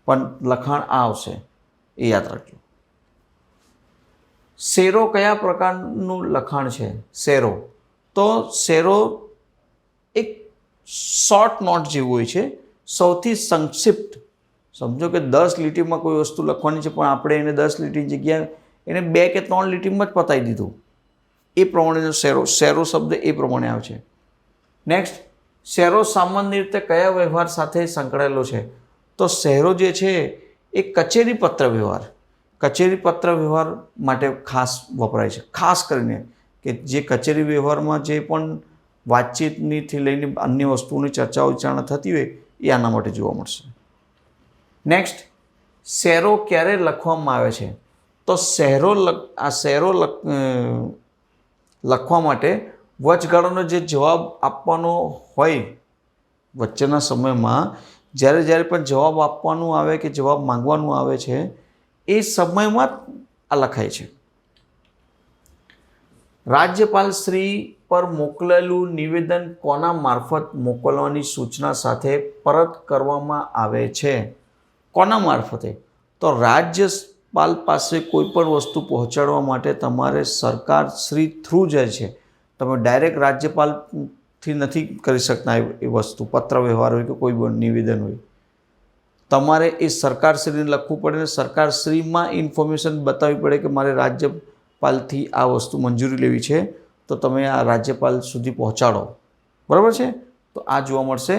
પણ લખાણ આ આવશે, એ યાદ રાખજો. શેરો કયા પ્રકારનું લખાણ છે? શેરો તો શેરો એક શોર્ટ નોટ જેવું હોય છે, સૌથી સંક્ષિપ્ત. સમજો કે 10 લીટીમાં કોઈ વસ્તુ લખવાની છે, પણ આપણે એને 10 લીટીની જગ્યાએ એને 2 કે 3 લીટીમાં જ પતાવી દીધું. એ પ્રમાણેનો શેરો શબ્દ એ પ્રમાણે આવે છે. નેક્સ્ટ, શેરો સામાન્ય રીતે કયા વ્યવહાર સાથે સંકળાયેલો છે? તો શેરો જે છે એ કચેરી પત્ર વ્યવહાર માટે ખાસ વપરાય છે. ખાસ કરીને કે જે કચેરી વ્યવહારમાં જે પણ વાતચીતથી લઈને અન્ય વસ્તુઓની ચર્ચાઓ વિચારણા થતી હોય એ આના માટે જોવા મળશે. નેક્સ્ટ, શેરો ક્યારે લખવામાં આવે છે? તો શેરો લખવા માટે વચગાળાનો જે જવાબ આપવાનો હોય વચ્ચેના સમયમાં જ્યારે પણ જવાબ આપવાનું આવે કે જવાબ માંગવાનું આવે છે એ સમયમાં આ લખાય છે. રાજ્યપાલ શ્રી પર મોકલેલું નિવેદન કોના મારફત મોકલવાની સૂચના સાથે પરત કરવામાં આવે છે? કોના મારફતે? તો રાજ્યપાલ પાસે કોઈ પણ વસ્તુ પહોંચાડવા માટે તમારે સરકાર શ્રી થ્રુ જાય છે. તમે ડાયરેક્ટ રાજ્યપાલથી નથી કરી શકતા એ વસ્તુ, પત્ર વ્યવહાર હોય કે કોઈ પણ નિવેદન હોય. તમારે એ સરકારશ્રીને લખવું પડે ને સરકારશ્રીમાં ઇન્ફોર્મેશન બતાવવી પડે કે મારે રાજ્યપાલથી આ વસ્તુ મંજૂરી લેવી છે, તો તમે આ રાજ્યપાલ સુધી પહોંચાડો. બરાબર છે? તો આ જોવા મળશે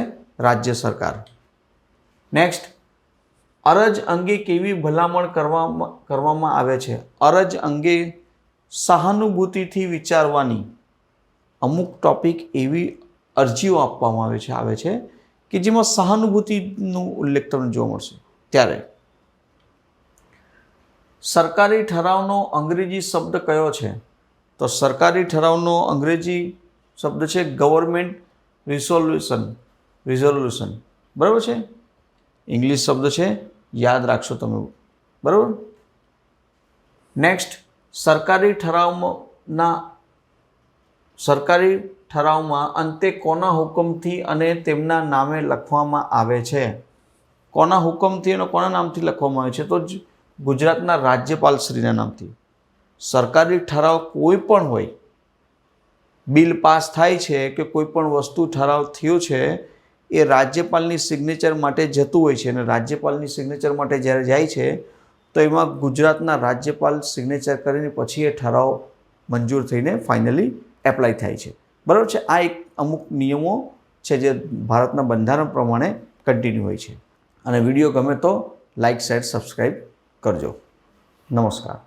રાજ્ય સરકાર. નેક્સ્ટ, અરજ અંગે કેવી ભલામણ કરવામાં આવે છે? અરજ અંગે સહાનુભૂતિથી વિચારવાની અમુક ટોપિક એવી અરજીઓ આપવામાં આવે છે કે જેમાં સહાનુભૂતિનો ઉલ્લેખ તમને જોવા મળશે. ત્યારે સરકારી ઠરાવનો અંગ્રેજી શબ્દ કયો છે? તો સરકારી ઠરાવનો અંગ્રેજી શબ્દ છે ગવર્મેન્ટ રિઝોલ્યુશન. બરાબર છે? ઇંગ્લિશ શબ્દ છે, યાદ રાખશો તમે. બરાબર. નેક્સ્ટ, સરકારી ઠરાવમાં અંતે કોના હુકમથી અને તેમના નામે લખવામાં આવે છે? કોના હુકમથી અને કોના નામથી લખવામાં આવે છે? તો ગુજરાતના રાજ્યપાલશ્રીના નામથી. સરકારી ઠરાવ કોઈ પણ હોય, બિલ પાસ થાય છે કે કોઈ પણ વસ્તુ ઠરાવ થયો છે એ રાજ્યપાલની સિગ્નેચર માટે જતું હોય છે, અને રાજ્યપાલની સિગ્નેચર માટે જ્યારે જાય છે તો એમાં ગુજરાતના રાજ્યપાલ સિગ્નેચર કરીને પછી એ ઠરાવ મંજૂર થઈને ફાઇનલી એપ્લાય થાય છે. બરાબર છે? આ એક અમુક નિયમો છે જે ભારતના બંધારણ પ્રમાણે કન્ટિન્યુ હોય છે. અને વિડીયો ગમે તો લાઇક, શેર, સબસ્ક્રાઈબ કરજો. નમસ્કાર.